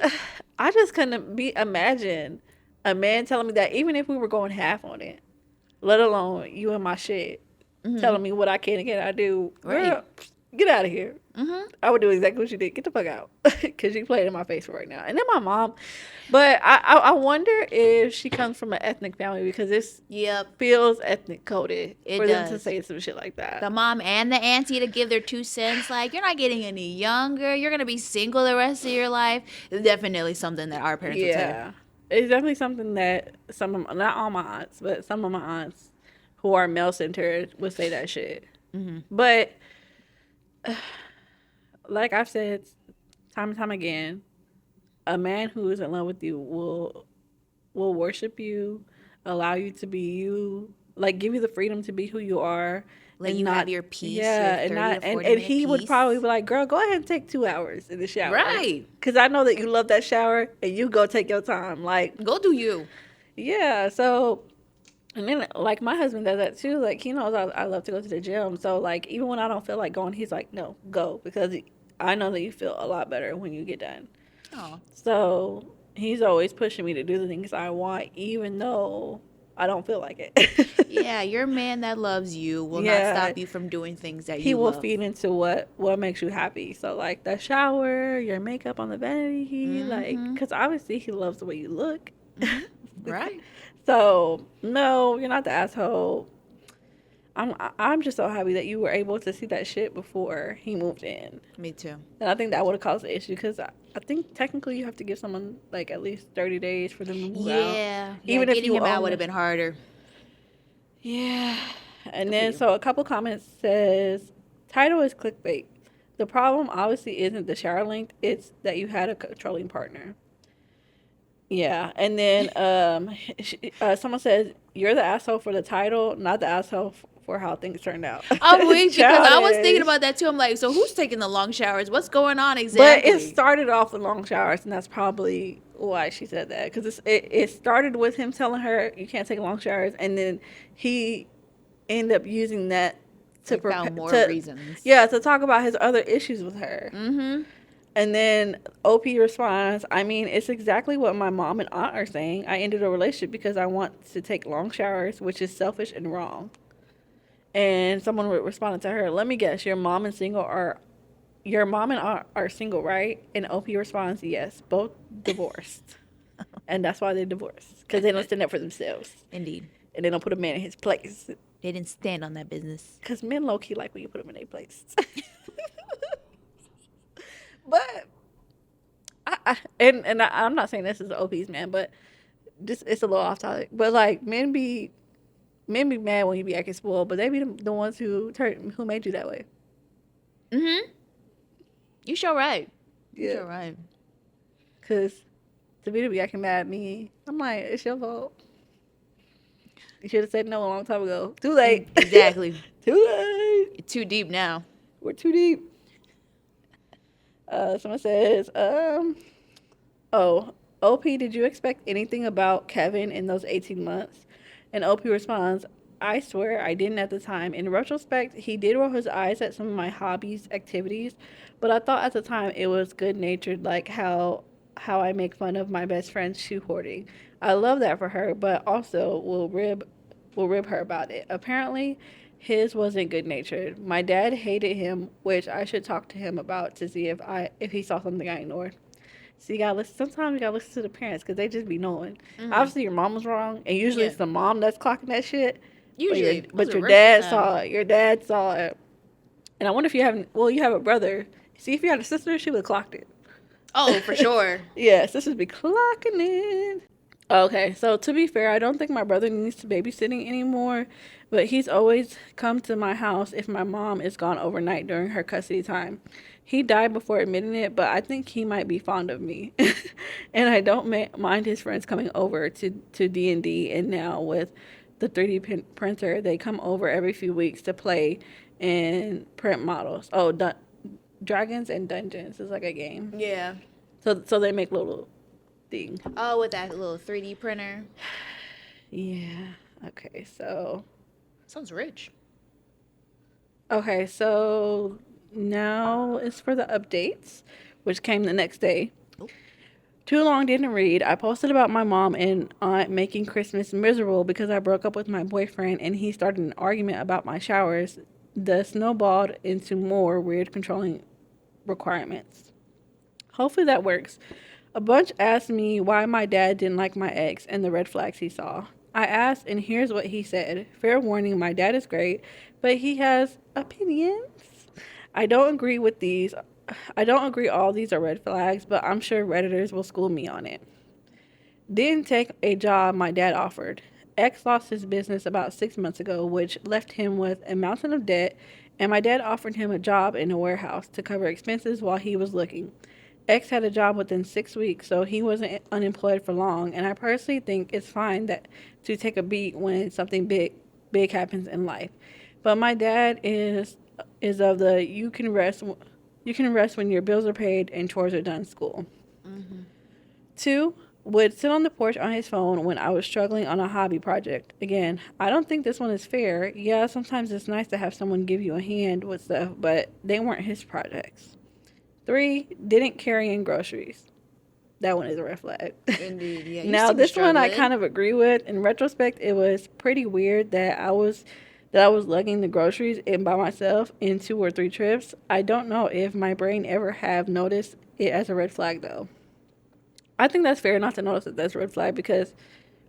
I just couldn't imagine a man telling me that even if we were going half on it, let alone you and my shit telling me what I can and cannot do. Right. Girl, get out of here. I would do exactly what you did. Get the fuck out. Because you played in my face right now. And then my mom. But I wonder if she comes from an ethnic family because this Yep. feels ethnic coded It for them to does. say some shit like that. The mom and the auntie to give their 2 cents. Like, you're not getting any younger. You're going to be single the rest of your life. It's definitely something that our parents would say. Yeah. It's definitely something that not all my aunts, but some of my aunts who are male centered would say that shit. But Like I've said time and time again, a man who is in love with you will worship you, allow you to be you, like give you the freedom to be who you are, Let and you have not your peace, your yeah, and 30 not to 40 and minute he would probably peace. be like, "Girl, go ahead and take 2 hours in the shower," Right. because I know that you love that shower, and you go take your time. Like, Go do you. yeah, so. And then, like, my husband does that too. Like, he knows I love to go to the gym. So, like, even when I don't feel like going, he's like, no, go. Because I know that you feel a lot better when you get done. Oh. So he's always pushing me to do the things I want, even though I don't feel like it. Yeah, your man that loves you will not Yeah, stop you from doing things that he you will love. feed into what makes you happy. So like the shower, your makeup on the vanity, like Mm-hmm. because obviously he loves the way you look. Mm-hmm. Right. So no, you're not the asshole. I'm just so happy that you were able to see that shit before he moved in. Me too. And I think that would have caused the issue because I think technically you have to give someone like at least 30 days for them to move out. Yeah. Yeah, Even if getting you him out own would have the. been harder. Yeah. And Good for then, you. so a couple comments says, title is clickbait. The problem obviously isn't the shower length, it's that you had a controlling partner. Yeah. And then someone says, you're the asshole for the title, not the asshole for how things turned out. I'm weak because I was thinking Childish. about that too. I'm like, so who's taking the long showers? What's going on But it exactly? started off with long showers, and that's probably why she said that. Because it started with him telling her you can't take long showers, and then he ended up using that to Like, prepare found more to reasons. yeah to talk about his other issues with her. Mm-hmm. And then OP responds, I mean, it's exactly what my mom and aunt are saying. I ended a relationship because I want to take long showers, which is selfish and wrong. And someone responded to her, let me guess, your mom and aunt are single, right? And OP responds, yes, both divorced. And that's why they're divorced. Because they don't stand up for themselves. Indeed. And they don't put a man in his place. They didn't stand on that business. Because men low key like when you put them in their place. But I'm not saying this is OP's man, but this it's a little off topic. But like men be mad when you be acting spoiled, but they be the ones who made you that way. Mm-hmm. You sure right. You Yeah, sure right. cause to be acting mad at me, I'm like it's your fault. You should have said no a long time ago. Too late. Exactly. Too late. You're too deep now. We're too deep. Someone says, oh, OP, did you expect anything about Kevin in those 18 months? And OP responds, I swear I didn't at the time. In retrospect, he did roll his eyes at some of my hobbies, activities, but I thought at the time it was good natured, like how I make fun of my best friend's shoe hoarding. I love that for her, but also will rib her about it. Apparently, his wasn't good natured. My dad hated him, which I should talk to him about to see if he saw something I ignored. So you gotta listen. Sometimes you gotta listen to the parents because they just be knowing. Mm-hmm. Obviously, your mom was wrong, and usually Yeah. it's the mom that's clocking that shit. But your Usually, most but of the your rest of the dad time. saw it. Your dad saw it. And I wonder if you have well, you have a brother. See, if you had a sister, she would have clocked Oh, for it. sure. Yeah, sisters be clocking it. Okay, so to be fair, I don't think my brother needs to babysitting anymore, but he's always come to my house if my mom is gone overnight during her custody time. He died before admitting it, but I think he might be fond of me. And I don't mind his friends coming over to D&D, and now with the 3D printer, they come over every few weeks to play and print models. Oh, Dragons and Dungeons is like a game. Yeah. So they make little things. Oh, with that little 3D printer. Yeah. Okay. Sounds rich. So now it's for the updates, which came the next day. Oh. Too long didn't read. I posted about my mom and aunt making Christmas miserable because I broke up with my boyfriend and he started an argument about my showers. The snowballed into more weird controlling requirements. Hopefully that works. A bunch asked me why my dad didn't like my ex and the red flags he saw. I asked, and here's what he said. Fair warning, my dad is great, but he has opinions. I don't agree with these. I don't agree all these are red flags, but I'm sure Redditors will school me on it. Didn't take a job my dad offered. ex lost his business about 6 months ago, which left him with a mountain of debt, and my dad offered him a job in a warehouse to cover expenses while he was looking. X had a job within 6 weeks, so he wasn't unemployed for long, and I personally think it's fine that to take a beat when something big happens in life. But my dad is of the you can rest when your bills are paid and chores are done school. Mm-hmm. Two, would sit on the porch on his phone when I was struggling on a hobby project. Again, I don't think this one is fair. Yeah, sometimes it's nice to have someone give you a hand with stuff, but they weren't his projects. Three, didn't carry in groceries. That one is a red flag. Indeed. Yeah, you Now, seem this one I struggling. kind of agree with. In retrospect, it was pretty weird that I was lugging the groceries in by myself in 2 or 3 trips. I don't know if my brain ever have noticed it as a red flag though. I think that's fair not to notice that that's a red flag because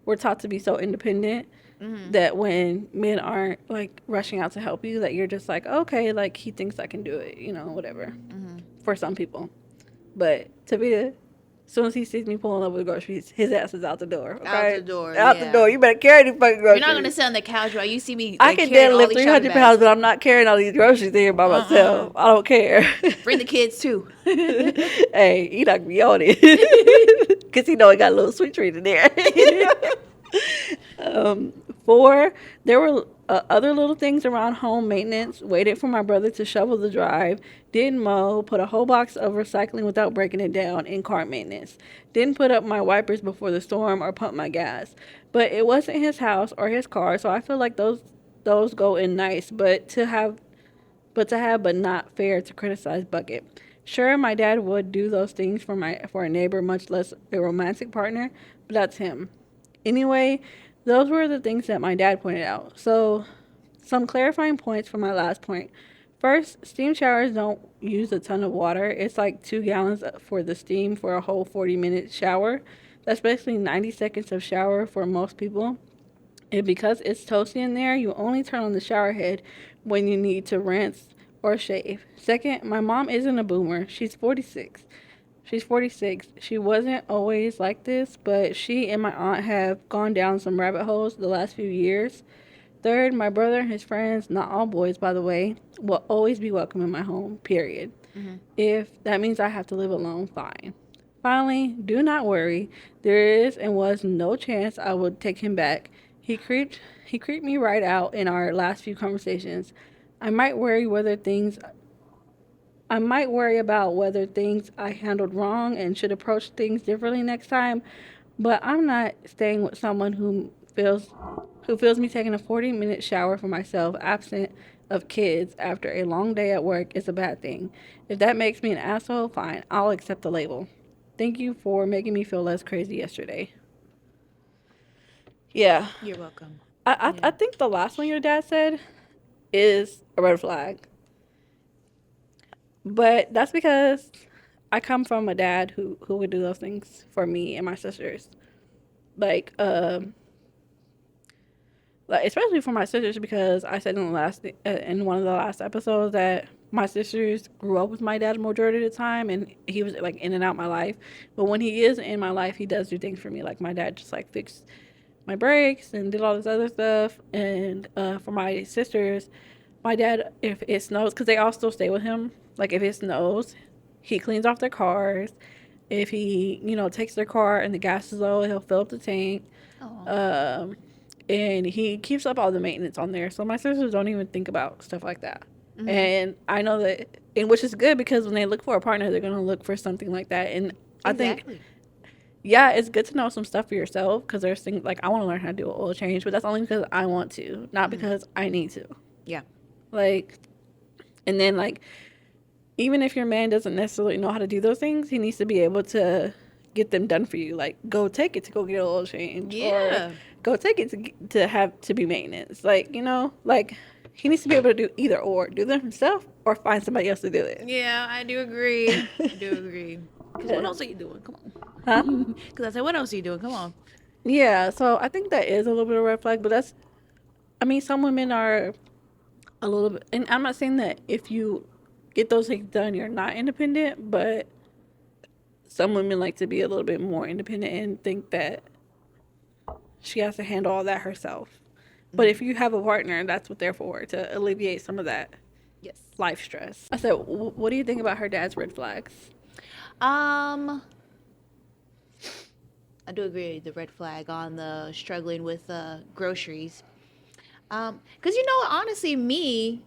we're taught to be so independent Mm-hmm. that when men aren't like rushing out to help you, that you're just like, okay, like he thinks I can do it, whatever. Mm-hmm. For some people, but to be the, as soon as he sees me pulling up with groceries, his ass is out the door. Out Okay, the door. out the Yeah. door. You better carry the fucking You're not gonna groceries. sit on the couch while you see me I like can carrying all deadlift these three shopping hundred pounds, bags. but I'm not carrying all these groceries in here by Uh-uh. myself. I don't care. Bring the kids too. Hey, he knocked me on it because he know I got a little sweet treat in there. um, Four, there were other little things around home maintenance. Waited for my brother to shovel the drive. Didn't mow. Put a whole box of recycling without breaking it down in car maintenance. Didn't put up my wipers before the storm or pump my gas. But it wasn't his house or his car, so I feel like those go in nice. But not fair to criticize Bucket. Sure, my dad would do those things for a neighbor, much less a romantic partner, but that's him. Anyway, those were the things that my dad pointed out. So, some clarifying points for my last point. First, steam showers don't use a ton of water. It's like 2 gallons for the steam for a whole 40-minute shower. That's basically 90 seconds of shower for most people. And because it's toasty in there, you only turn on the shower head when you need to rinse or shave. Second, my mom isn't a boomer. She's 46. She's 46. She wasn't always like this, but she and my aunt have gone down some rabbit holes the last few years. Third, my brother and his friends, not all boys by the way, will always be welcome in my home, period. Mm-hmm. If that means I have to live alone, fine. Finally, do not worry. There is and was no chance I would take him back. He creeped me right out in our last few conversations. I might worry whether things I might worry about whether things I handled wrong and should approach things differently next time, but I'm not staying with someone who feels me taking a 40-minute shower for myself absent of kids after a long day at work is a bad thing. If that makes me an asshole, fine. I'll accept the label. Thank you for making me feel less crazy yesterday. Yeah. You're welcome. I Yeah. think the last one your dad said is a red flag. But that's because I come from a dad who would do those things for me and my sisters. Like like especially for my sisters because I said in one of the last episodes that my sisters grew up with my dad the majority of the time and he was like in and out my life. But when he is in my life, he does do things for me. Like my dad just like fixed my brakes and did all this other stuff. And for my sisters, my dad, if it snows, because they all still stay with him, like if it snows, he cleans off their cars. If he, takes their car and the gas is low, he'll fill up the tank. Oh. Um, and he keeps up all the maintenance on there. So my sisters don't even think about stuff like that. Mm-hmm. And I know that, and which is good because when they look for a partner, they're going to look for something like that. And I think, Exactly. yeah, it's good to know some stuff for yourself because there's things like I want to learn how to do an oil change, but that's only because I want to, not Mm-hmm. because I need to. Yeah. Like, and then like even if your man doesn't necessarily know how to do those things, he needs to be able to get them done for you. Like, go take it to go get a oil change, or Yeah. go take it to have to be maintenance. Like, like he needs to be able to do either or, do them himself or find somebody else to do it. Yeah, I do agree. I do agree. Because what else are you doing? Come Huh? on. Because I said, what else are you doing? Come on. Yeah. So I think that is a little bit of a red flag, but that's. I mean, some women are a little bit, and I'm not saying that if you get those things done, you're not independent, but some women like to be a little bit more independent and think that she has to handle all that herself. But Mm-hmm. if you have a partner, that's what they're for, to alleviate some of that Yes. life stress. I said, what do you think about her dad's red flags? Um, I do agree the red flag on the struggling with groceries. Cause honestly, me,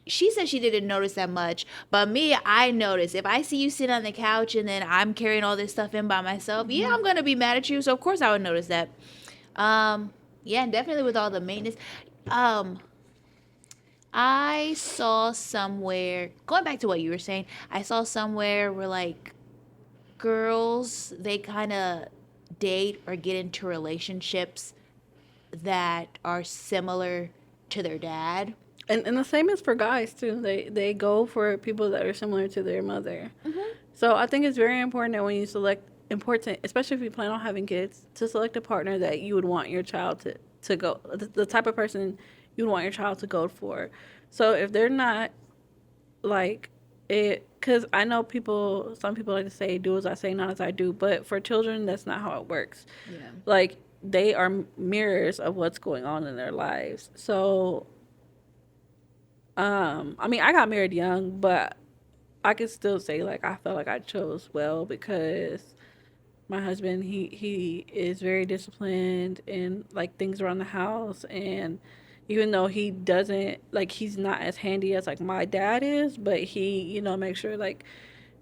she said she didn't notice that much, but me, I notice. If I see you sitting on the couch and then I'm carrying all this stuff in by myself, yeah, I'm gonna be mad at you. So of course I would notice that. Um, yeah, and definitely with all the maintenance. Um, I saw somewhere, going back to what you were saying, I saw somewhere where like girls, they kind of date or get into relationships that are similar to their dad. And the same is for guys too. They go for people that are similar to their mother. Mm-hmm. So I think it's very important that when you select important, especially if you plan on having kids, to select a partner that you would want your child to go the type of person you would want your child to go for. So if they're not like it, because I know people, some people like to say, "Do as I say, not as I do," but for children, that's not how it works. Yeah. Like they are mirrors of what's going on in their lives. So I mean, I got married young, but I could still say like I felt like I chose well because my husband he is very disciplined in like things around the house, and even though he doesn't like he's not as handy as like my dad is, but he makes sure like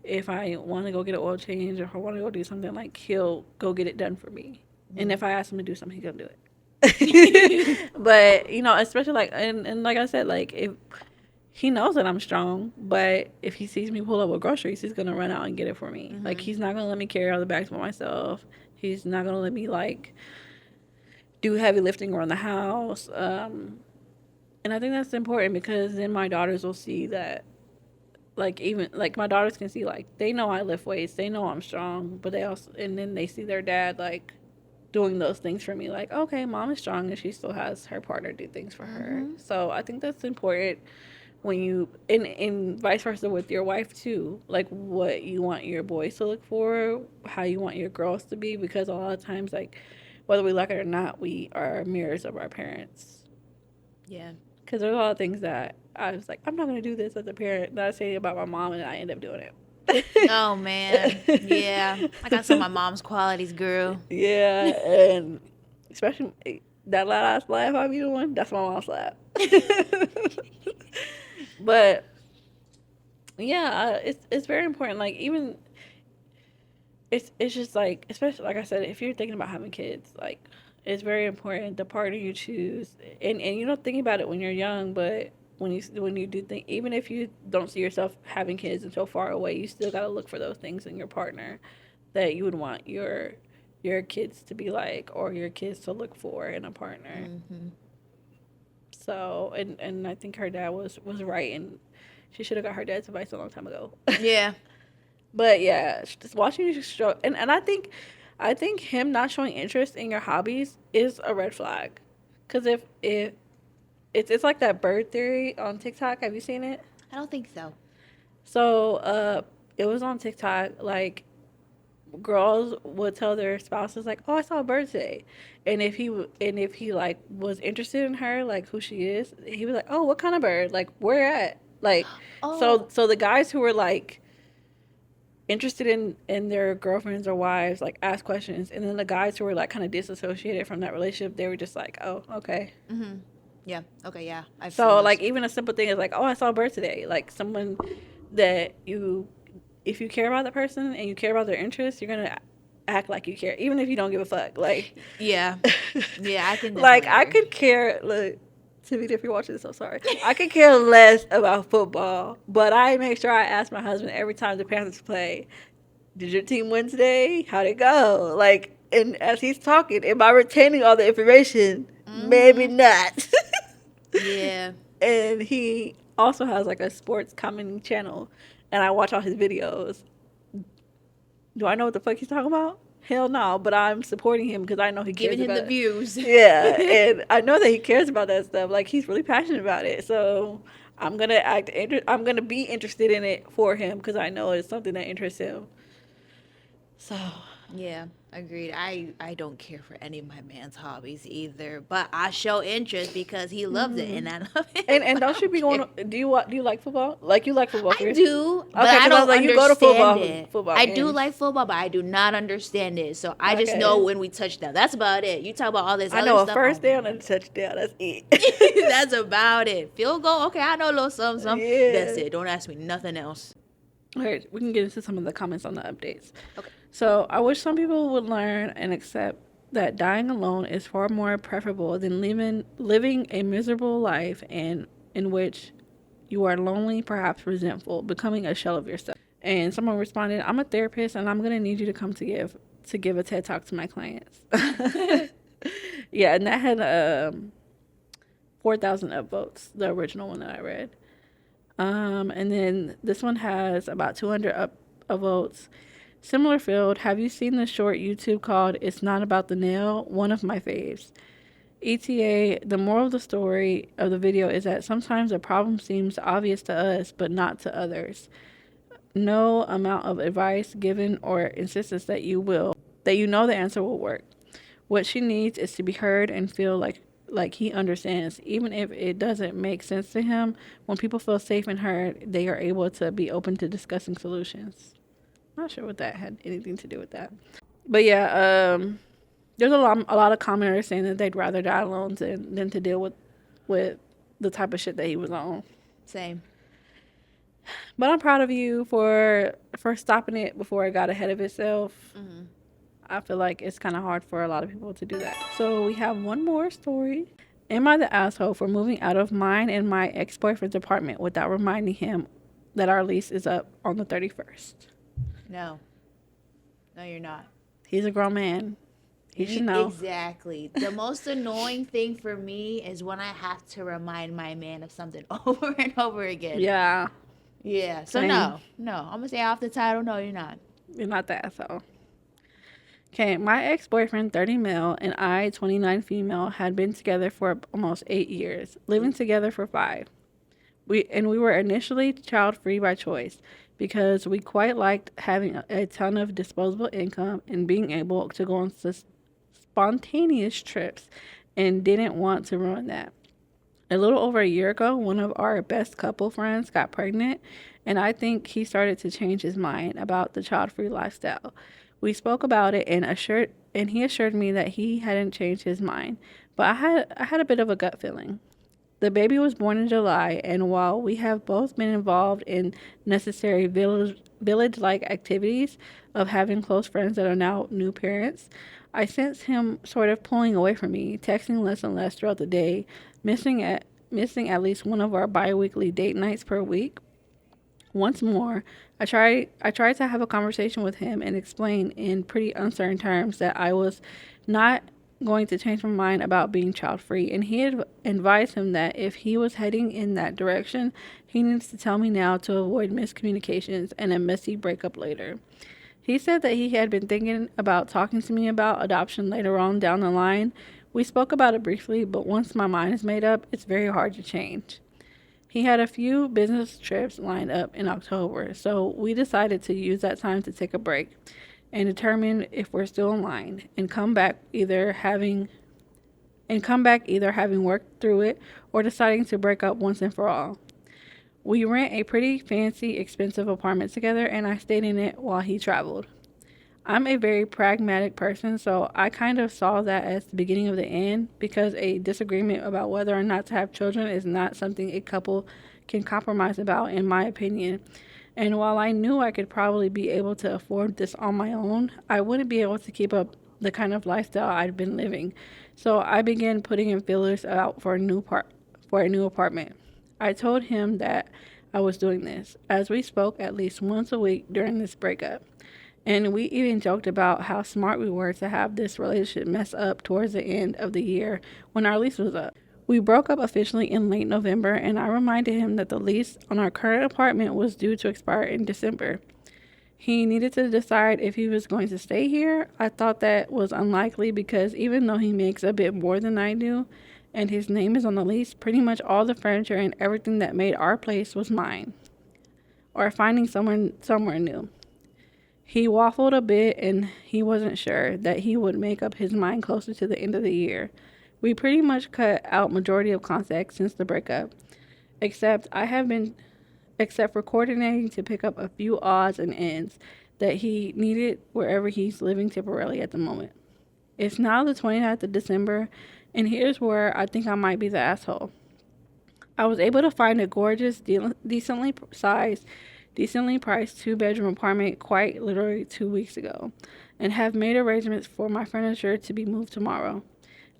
if I want to go get an oil change or if I want to go do something, like he'll go get it done for me. And if I ask him to do something, he's gonna do it. But especially like and like I said, like if he knows that I'm strong, but if he sees me pull up with groceries, he's gonna run out and get it for me. Like Mm-hmm. he's not gonna let me carry all the bags by myself. He's not gonna let me like do heavy lifting around the house. And I think that's important because then my daughters will see that, like even like my daughters can see like they know I lift weights, they know I'm strong, but they also and then they see their dad like doing those things for me. Like okay, mom is strong and she still has her partner do things for her. Mm-hmm. So I think that's important when you and vice versa with your wife too, like what you want your boys to look for, how you want your girls to be, because a lot of times like whether we like it or not, we are mirrors of our parents. Yeah. Because there's a lot of things that I was like, I'm not going to do this as a parent, that I say about my mom and I end up doing Oh man. Yeah. I got some of my it. mom's qualities, girl. Yeah, and especially that last laugh I be doing, that's my mom's laugh. But yeah, it's very important. Like even it's just like, especially like I said, if you're thinking about having kids, like it's very important the partner you choose, and you don't think about it when you're young, but when you do think, even if you don't see yourself having kids until far away, you still got to look for those things in your partner that you would want your kids to be like, or your kids to look for in a partner. Mm-hmm. So and I think her dad was right, and she should have got her dad's advice a long time ago. Yeah. But yeah, just watching you show, and I think him not showing interest in your hobbies is a red flag, because if it's like that bird theory on TikTok. Have you seen it? I don't think so. So it was on TikTok. Like girls would tell their spouses like, "Oh, I saw a bird today," and if he like was interested in her, like who she is, he was like, "Oh, what kind of bird? Like where at?" Like Oh. so the guys who were like interested in their girlfriends or wives like ask questions, and then the guys who were like kind of disassociated from that relationship, they were just like, oh okay. Mm-hmm. Yeah. Okay. Yeah. I've seen So those. like even a simple thing is like, oh, I saw a bird today, like someone that you, if you care about the person and you care about their interests, you're gonna act like you care even if you don't give a fuck. Like Yeah. Yeah. I can like definitely I agree. could care, look, Timothy, if you're watching this, I'm sorry. I could care less about football, but I make sure I ask my husband every time the Panthers play, did your team win today? How'd it go? Like, and as he's talking, am I retaining all the information? Maybe Mm-hmm. not. Yeah. And he also has like a sports commenting channel, and I watch all his videos. Do I know what the fuck he's talking about? Hell no, but I'm supporting him because I know he Giving cares him about the it. views. Yeah, and I know that he cares about that stuff. Like he's really passionate about it. So I'm gonna be interested in it for him because I know it's something that interests him. So Yeah. Agreed. I don't care for any of my man's hobbies either, but I show interest because he loves it and I love it, And but I don't you don't be care. going? Do you like football? Like you like football for I real? do, but Okay, I because I was don't like, you go to understand it. football I do games. like football, but I do not understand it. So I just know Okay, when we touch down. That's about it. You talk about all this I other know a stuff. first Oh down man. and a touchdown. That's it. That's about it. Field goal. Okay, I know a little something, something. That's Yeah. it. Don't ask me nothing else. Okay, we can get into some of the comments on the updates. Okay. So I wish some people would learn and accept that dying alone is far more preferable than living a miserable life and in which you are lonely, perhaps resentful, becoming a shell of yourself. And someone responded, "I'm a therapist, and I'm gonna need you to come to give a TED talk to my clients." Yeah, and that had 4,000 upvotes, the original one that I read. And then this one has about 200 upvotes. Similar field. Have you seen the short YouTube called "It's Not About the Nail"? One of my faves. ETA, the moral of the story of the video is that sometimes a problem seems obvious to us, but not to others. No amount of advice given or insistence that you know the answer will work. What she needs is to be heard and feel like he understands, even if it doesn't make sense to him. When people feel safe and heard, they are able to be open to discussing solutions. Not sure what that had anything to do with that, but yeah, there's a lot of commenters saying that they'd rather die alone than to deal with the type of shit that he was on. Same. But I'm proud of you for stopping it before it got ahead of itself. Hmm. I feel like it's kind of hard for a lot of people to do that. So we have one more story. Am I the asshole for moving out of mine and my ex-boyfriend's apartment without reminding him that our lease is up on the 31st? No. No, you're not. He's a grown man. He should know. Exactly. The most annoying thing for me is when I have to remind my man of something over and over again. Yeah, Yeah. So same. no. I'm gonna say off the title. No, you're not. You're not the asshole. Okay, my ex-boyfriend, 30 male, and I, 29 female, had been together for almost 8 years, living together for 5. We were initially child-free by choice because we quite liked having a ton of disposable income and being able to go on spontaneous trips, and didn't want to ruin that. A little over a year ago, one of our best couple friends got pregnant, and I think he started to change his mind about the child-free lifestyle. We spoke about it and he assured me that he hadn't changed his mind, but I had a bit of a gut feeling. The baby was born in July, and while we have both been involved in necessary village like activities of having close friends that are now new parents, I sense him sort of pulling away from me, texting less and less throughout the day, missing at least one of our bi-weekly date nights per week. Once more, I tried to have a conversation with him and explain in pretty uncertain terms that I was not going to change my mind about being child free, and he advised him that if he was heading in that direction, he needs to tell me now to avoid miscommunications and a messy breakup later. He said that he had been thinking about talking to me about adoption later on down the line. We spoke about it briefly, but once my mind is made up, it's very hard to change. He had a few business trips lined up in October, so we decided to use that time to take a break and determine if we're still in line and come back either having worked through it or deciding to break up once and for all. We rent a pretty fancy, expensive apartment together, and I stayed in it while he traveled. I'm a very pragmatic person, so I kind of saw that as the beginning of the end because a disagreement about whether or not to have children is not something a couple can compromise about, in my opinion. And while I knew I could probably be able to afford this on my own, I wouldn't be able to keep up the kind of lifestyle I'd been living. So I began putting in feelers out for a new apartment. I told him that I was doing this, as we spoke at least once a week during this breakup. And we even joked about how smart we were to have this relationship mess up towards the end of the year when our lease was up. We broke up officially in late November, and I reminded him that the lease on our current apartment was due to expire in December. He needed to decide if he was going to stay here. I thought that was unlikely because even though he makes a bit more than I do, and his name is on the lease, pretty much all the furniture and everything that made our place was mine, or finding someone somewhere new. He waffled a bit and he wasn't sure that he would make up his mind closer to the end of the year. We pretty much cut out majority of contact since the breakup, except I have been except for coordinating to pick up a few odds and ends that he needed wherever he's living temporarily at the moment. It's now the 29th of December, and here's where I think I might be the asshole. I was able to find a gorgeous, decently sized, decently priced two-bedroom apartment quite literally 2 weeks ago, and have made arrangements for my furniture to be moved tomorrow.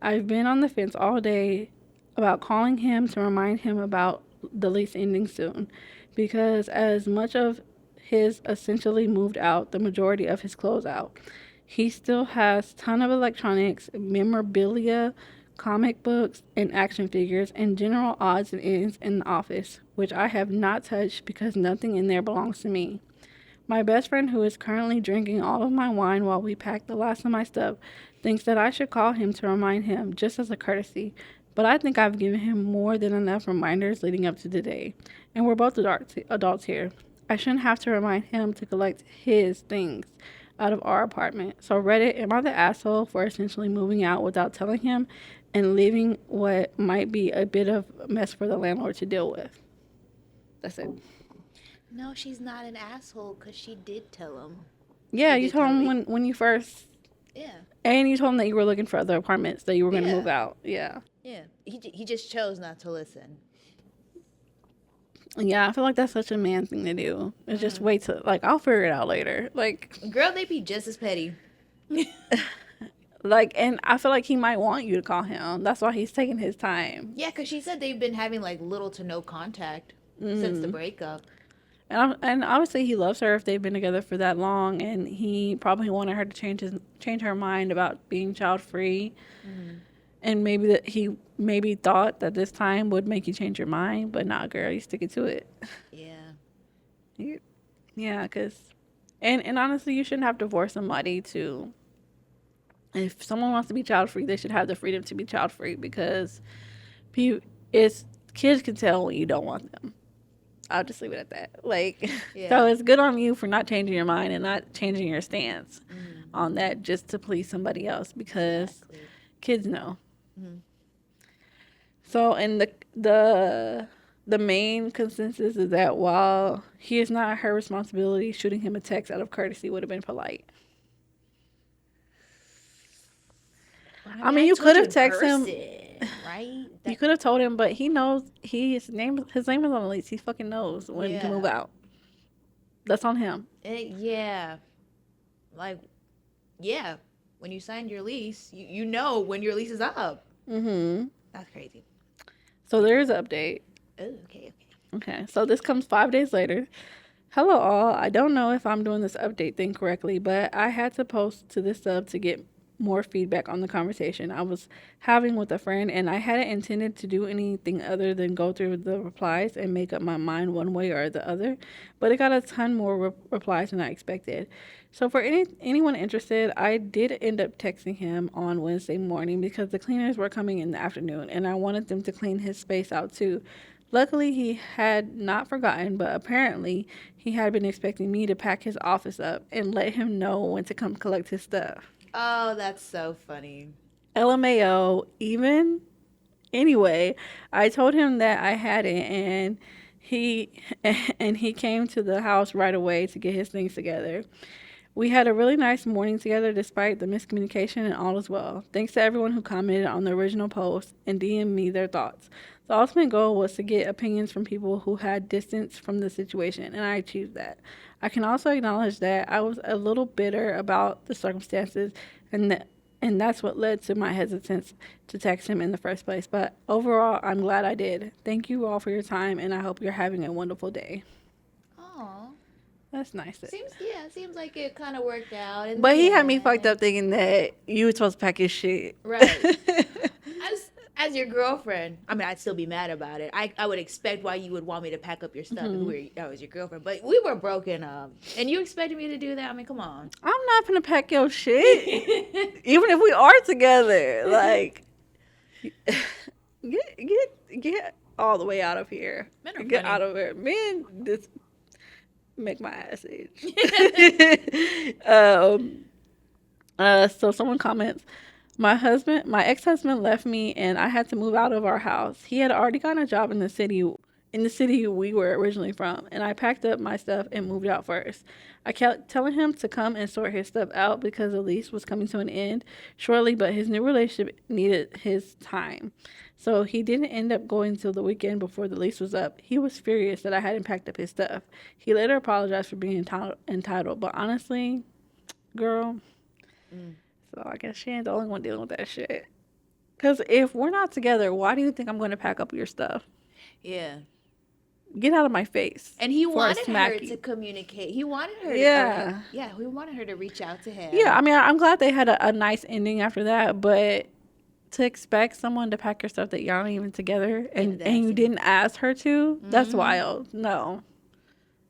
I've been on the fence all day about calling him to remind him about the lease ending soon, because as much of his essentially moved out, the majority of his clothes out. He still has ton of electronics, memorabilia, comic books, and action figures, and general odds and ends in the office, which I have not touched because nothing in there belongs to me. My best friend, who is currently drinking all of my wine while we pack the last of my stuff, thinks that I should call him to remind him, just as a courtesy. But I think I've given him more than enough reminders leading up to today. And we're both adults here. I shouldn't have to remind him to collect his things out of our apartment. So, Reddit, am I the asshole for essentially moving out without telling him and leaving what might be a bit of a mess for the landlord to deal with? That's it. No, she's not an asshole because she did tell him. Yeah, She you did told tell him me. when you first, Yeah, and you told him that you were looking for other apartments, that you were going to yeah, move out. Yeah. yeah. He just chose not to listen. Yeah, I feel like that's such a man thing to do. It's just Mm. wait to, like, I'll figure it out later. Girl, they be just as petty. And I feel like he might want you to call him. That's why he's taking his time. Yeah, because she said they've been having like little to no contact since the Mm. breakup. And obviously he loves her if they've been together for that long, and he probably wanted her to change her mind about being child free, Mm. and maybe that he maybe thought that this time would make you change your mind, but not, girl, you stick it to it. Yeah. You, yeah, cause, and honestly, you shouldn't have to force somebody to. If someone wants to be child free, they should have the freedom to be child free because, it's kids can tell when you don't want them. I'll just leave it at that. So Yeah. it's good on you for not changing your mind and not changing your stance Mm. on that just to please somebody else because Exactly. kids know. Mm. So, and the main consensus is that while he is not her responsibility, shooting him a text out of courtesy would have been polite. I I mean, mean, I you told could you have in texted him. person, right? You That. could have told him, but he knows his name is on the lease. He fucking knows when to move Yeah. out. That's on him. Yeah. Like, yeah. When you signed your lease, you know when your lease is up. Mhm. That's crazy. So there is an update. Oh, okay, okay. Okay, so this comes 5 days later. Hello, all. I don't know if I'm doing this update thing correctly, but I had to post to this sub to get more feedback on the conversation I was having with a friend, and I hadn't intended to do anything other than go through the replies and make up my mind one way or the other, but it got a ton more replies than I expected. So for anyone interested, I did end up texting him on Wednesday morning because the cleaners were coming in the afternoon, and I wanted them to clean his space out too. Luckily, he had not forgotten, but apparently, he had been expecting me to pack his office up and let him know when to come collect his stuff. Oh, that's so funny. LMAO, even anyway, I told him that I hadn't, and he and he came to the house right away to get his things together. We had a really nice morning together despite the miscommunication, and all is well. Thanks to everyone who commented on the original post and DM'd me their thoughts. The ultimate goal was to get opinions from people who had distance from the situation, and I achieved that. I can also acknowledge that I was a little bitter about the circumstances, and and that's what led to my hesitance to text him in the first place. But overall, I'm glad I did. Thank you all for your time, and I hope you're having a wonderful day. Oh, That's nice. seems like it kind of worked out in But the he had me fucked end. up thinking that you were supposed to pack his shit. Right. As your girlfriend, I mean, I'd still be mad about it. I would expect why you would want me to pack up your stuff if I was your girlfriend. But we were broken up, and you expected me to do that. I mean, come on. I'm not gonna pack your shit, even if we are together. Like, get all the way out of here. Men are Get funny. out of here, man. This make my ass itch. um, so someone comments, my ex-husband left me and I had to move out of our house. He had already gotten a job in the city we were originally from, and I packed up my stuff and moved out first. I kept telling him to come and sort his stuff out because the lease was coming to an end shortly, but his new relationship needed his time. So he didn't end up going till the weekend before the lease was up. He was furious that I hadn't packed up his stuff. He later apologized for being entitled, but honestly, girl, Mm. so I guess she ain't the only one dealing with that shit. Because if we're not together, why do you think I'm going to pack up your stuff? Yeah. Get out of my face And he before I wanted smack her you. to communicate. He wanted her to, Yeah. yeah, he wanted her to reach out to Yeah, him. I mean, I'm glad they had a nice ending after that, but to expect someone to pack your stuff that y'all aren't even together Yeah, and that's you didn't ask her to, that's mm-hmm. wild. No.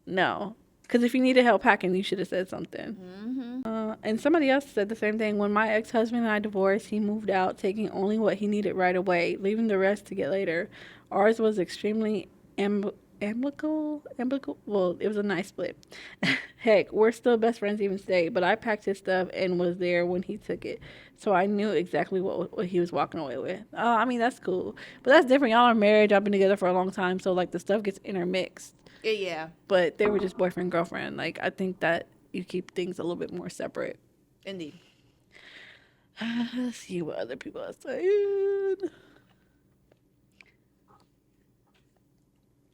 No. Because if you needed help packing, you should have said something. Mm-hmm. And somebody else said the same thing. When my ex husband and I divorced, he moved out, taking only what he needed right away, leaving the rest to get later. Ours was extremely amicable. Well, it was a nice split. Heck, we're still best friends even today. But I packed his stuff and was there when he took it, so I knew exactly what he was walking away with. I mean, that's cool, but that's different. Y'all are married. Y'all been together for a long time, so like the stuff gets intermixed. Yeah, But they were just boyfriend girlfriend. Like I think that you keep things a little bit more separate. indeed. Let's see what other people are saying.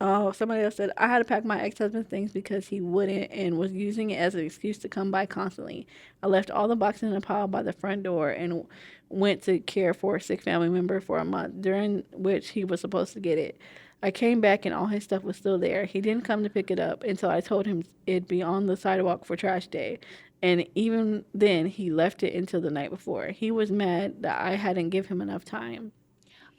Oh, somebody else said I had to pack my ex-husband's things because he wouldn't and was using it as an excuse to come by constantly. I left all the boxes in a pile by the front door and went to care for a sick family member for a month, during which he was supposed to get it. I came back and all his stuff was still there. He didn't come to pick it up until I told him it'd be on the sidewalk for trash day. And even then, he left it until the night before. He was mad that I hadn't given him enough time.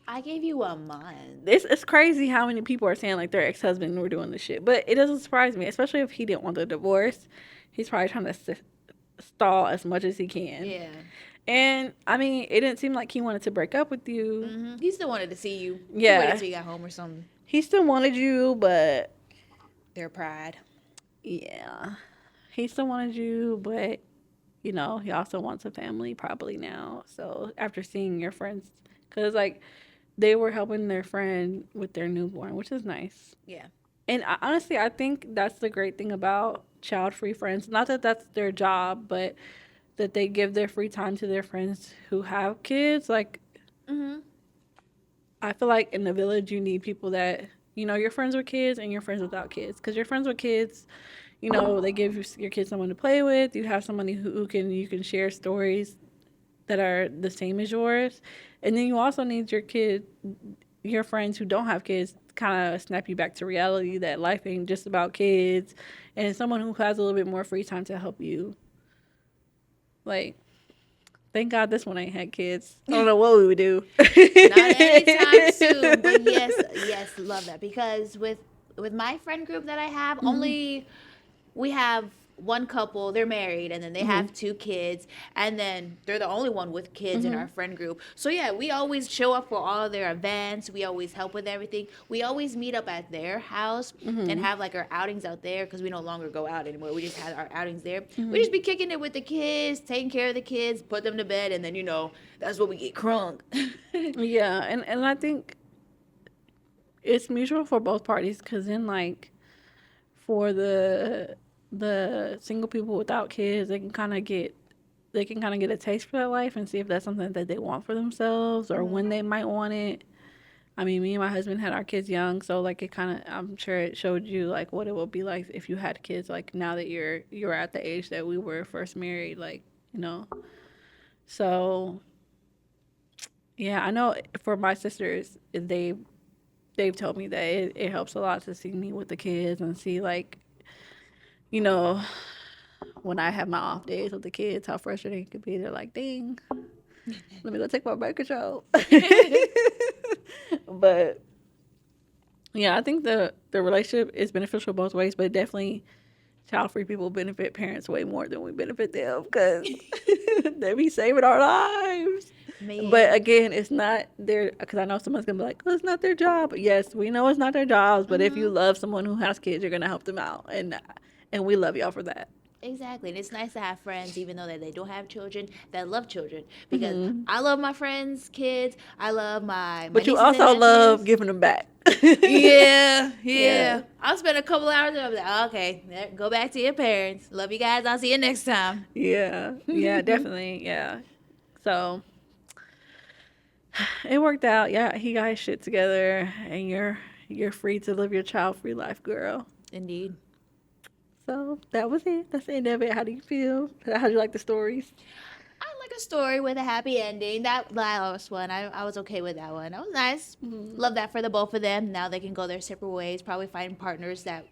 I gave you a month. It's crazy how many people are saying like their ex husband were doing this shit, but it doesn't surprise me, especially if he didn't want the divorce. He's probably trying to stall as much as he can. Yeah. And I mean, it didn't seem like he wanted to break up with you. Mm-hmm. He still wanted to see you. He waited Yeah, till you got home or something. he still wanted you, but Their pride. yeah, he still wanted you, but you know, he also wants a family probably now. So after seeing your friends, because like they were helping their friend with their newborn, which is nice. Yeah. And honestly, I think that's the great thing about child-free friends. Not that that's their job, but that they give their free time to their friends who have kids. Like, Mm-hmm. I feel like in the village, you need people that, you know, you're friends with kids and you're friends without kids. Because you're friends with kids, you know, they give your kids someone to play with. You have somebody who can, you can share stories that are the same as yours. And then you also need your friends who don't have kids kind of snap you back to reality that life ain't just about kids, and someone who has a little bit more free time to help you. Like, thank God this one ain't had kids. I don't know what we would do. Not anytime soon, but yes, yes, love that because with my friend group that I have, only we have one couple, they're married, and then they have two kids, and then they're the only one with kids in our friend group. So yeah, we always show up for all of their events. We always help with everything. We always meet up at their house and have like our outings out there because we no longer go out anymore. We just had our outings there. We just be kicking it with the kids, taking care of the kids, put them to bed, and then that's what we get crunk. Yeah, and I think it's mutual for both parties because then like for the single people without kids, they can kind of get a taste for that life and see if that's something that they want for themselves or when they might want it. I mean, me and my husband had our kids young, so like it kind of, I'm sure it showed you like what it would be like if you had kids. Like now that you're at the age that we were first married, like you know. So yeah, I know for my sisters, they've told me that it helps a lot to see me with the kids and see like you know when I have my off days with the kids, how frustrating it could be. They're like, dang, let me go take my birth control. But yeah, I think the relationship is beneficial both ways, but definitely child free people benefit parents way more than we benefit them because they be saving our lives. But Man. again, it's not their, because I know someone's gonna be like, "Oh, it's not their job." Yes, we know it's not their jobs, but if you love someone who has kids, you're gonna help them out, And we love y'all for that. Exactly. And it's nice to have friends, even though that they don't have children, that love children. Because Hmm. I love my friends' kids. I love my But you nieces and also love nephews. giving them back. Yeah, yeah. Yeah. I'll spend a couple hours and I'll be like, okay, go back to your parents. Love you guys. I'll see you next time. Yeah. Yeah, definitely. Yeah. So it worked out. Yeah, he got his shit together and you're free to live your child free life, girl. Indeed. So that was it. That's the end of it. How do you feel? How do you like the stories? I like a story with a happy ending. That last one, I was okay with that one. That was nice. Mm-hmm. Love that for the both of them. Now they can go their separate ways. Probably find partners that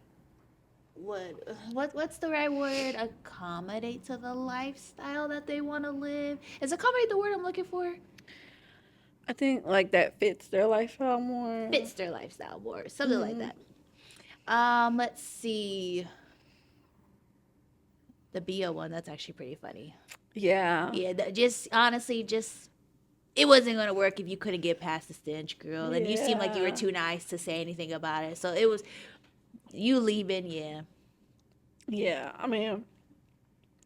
would what's the right word? Accommodate to the lifestyle that they want to live. Is accommodate the word I'm looking for? I think like that fits their lifestyle more. Fits their lifestyle more, something like Hmm. that. Let's see. The Bio one, that's actually pretty funny. Yeah. Yeah, just honestly, just it wasn't gonna work if you couldn't get past the stench, girl. And you seemed like you were Yeah. too nice to say anything about it. So it was you leaving, yeah. Yeah. I mean,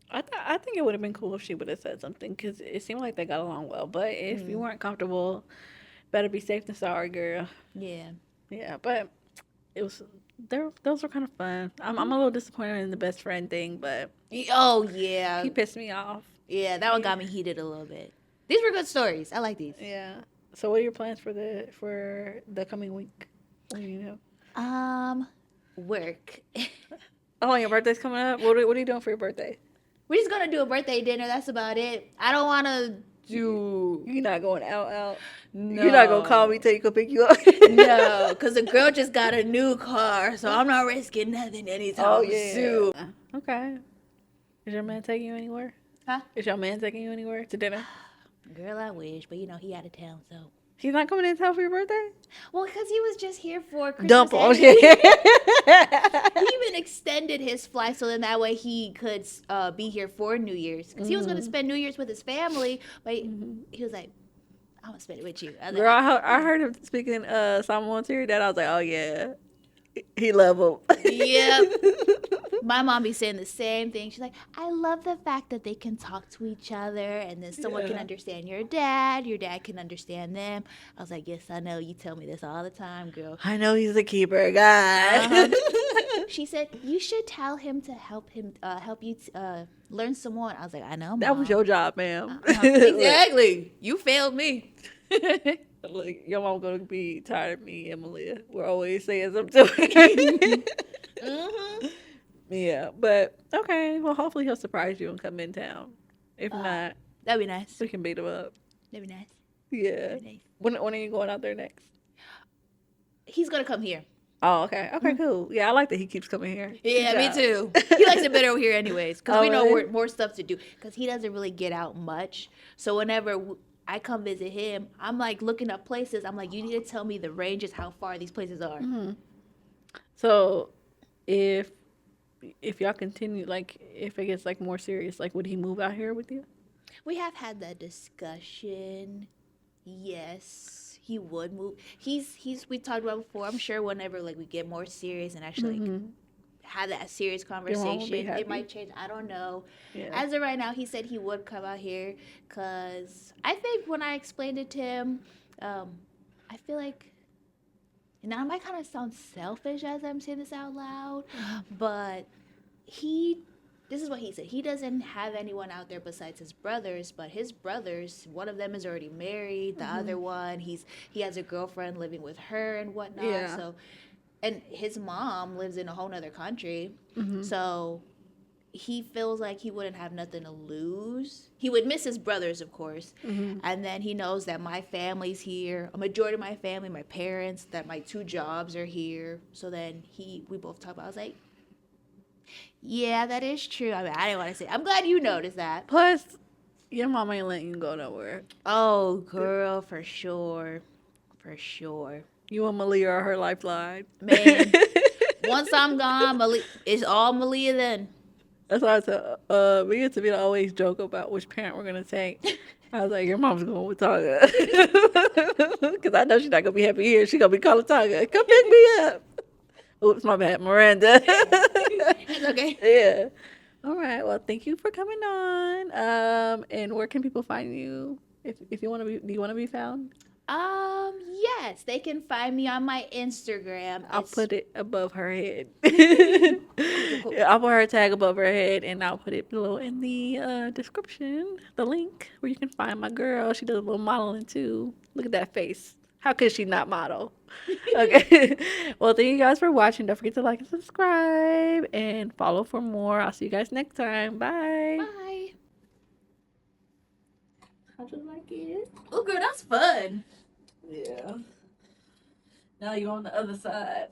I think it would have been cool if she would have said something because it seemed like they got along well. But if you Mm, weren't comfortable, better be safe than sorry, girl. yeah. Yeah. But it was those were kind of fun. I'm a little disappointed in the best friend thing, but Oh yeah, he pissed me off. yeah. That one Yeah. got me heated a little bit. These were good stories. I like these. Yeah. So what are your plans for the coming week? What do you know? Um, Work. Oh, your birthday's coming up. What are you doing for your birthday? We're just gonna do a birthday dinner. That's about it. I don't want to do You're not going out. You're not gonna call me no. till you come pick you up. No, because the girl just got a new car, so I'm not risking nothing Oh anytime soon. yeah. Okay. Is your man taking you anywhere? Huh? Is your man taking you anywhere to dinner? Girl, I wish, but you know, he out of town, so. He's not coming in town for your birthday? Well, because he was just here for Dump Christmas on. and he even extended his flight so then that way he could be here for New Year's. Because he was going to spend New Year's with his family, but he was like, I'm going to spend it with you. I was Girl, like, I heard him speaking Samoan Terry that I was like, oh yeah, he love him. Yep. My mom be saying the same thing. She's like, I love the fact that they can talk to each other and then someone can Yeah. understand your dad can understand them. I was like, yes, I know. You tell me this all the time, girl. I know he's a keeper guy. Uh-huh. She said, you should tell him to help you learn some more. I was like, I know, Mom. That was your job, ma'am. Exactly. You failed me. Like, your mom gonna be tired of me and Malia. We're always saying something to her. Hmm. Yeah, but okay. Well, hopefully he'll surprise you and come in town. If not, That'd be nice. we can beat him up. That'd be nice. Yeah. That'd be nice. When are you going out there next? He's going to come here. Oh, okay. Okay, cool. Yeah, I like that he keeps coming here. Yeah, Good me job. too. He likes it better over here anyways because Oh, we know really? more stuff to do because he doesn't really get out much. So whenever I come visit him, I'm like looking up places. I'm like, you need to tell me the ranges, how far these places are. Mm-hmm. So, if y'all continue, like, if it gets like more serious, like, would he move out here with you? We have had that discussion. Yes, he would move. He's we talked about before. I'm sure whenever like we get more serious and actually like Mhm. have that serious Your mom will be conversation, happy. it might change. I don't know. Yeah. As of right now, he said he would come out here because I think when I explained it to him, I feel like, and now I might kind of sound selfish as I'm saying this out loud, but this is what he said. He doesn't have anyone out there besides his brothers, but his brothers, one of them is already married. The other one, he has a girlfriend living with her and whatnot. Yeah. So, and his mom lives in a whole nother country. Mhm. So he feels like he wouldn't have nothing to lose. He would miss his brothers, of course. Mhm. And then he knows that my family's here. A majority of my family, my parents, that my two jobs are here. So then we both talk about, I was like, yeah, that is true. I mean, I didn't want to say. I'm glad you noticed that. Plus, your mom ain't letting you go nowhere. Oh, girl, for sure. For sure. You and Malia are her lifeline. Man, once I'm gone, it's all Malia then. That's why I said, me and Tamina always joke about which parent we're gonna take. I was like, your mom's going with Tonga. Because I know she's not gonna be happy here. She's gonna be calling Tonga, come pick me up. Oops, my bad, Miranda. It's okay. Yeah. All right. Well, thank you for coming on. And where can people find you if you want to be? Do you want to be found? Yes, they can find me on my Instagram. I'll It's put it above her head. cool, cool, cool. Yeah, I'll put her tag above her head, and I'll put it below in the description, the link where you can find my girl. She does a little modeling too. Look at that face. How could she not model? Okay. Well, thank you guys for watching. Don't forget to like and subscribe and follow for more. I'll see you guys next time. Bye. Bye. How'd you like it? Oh, girl, that's fun. Yeah. Now you're on the other side.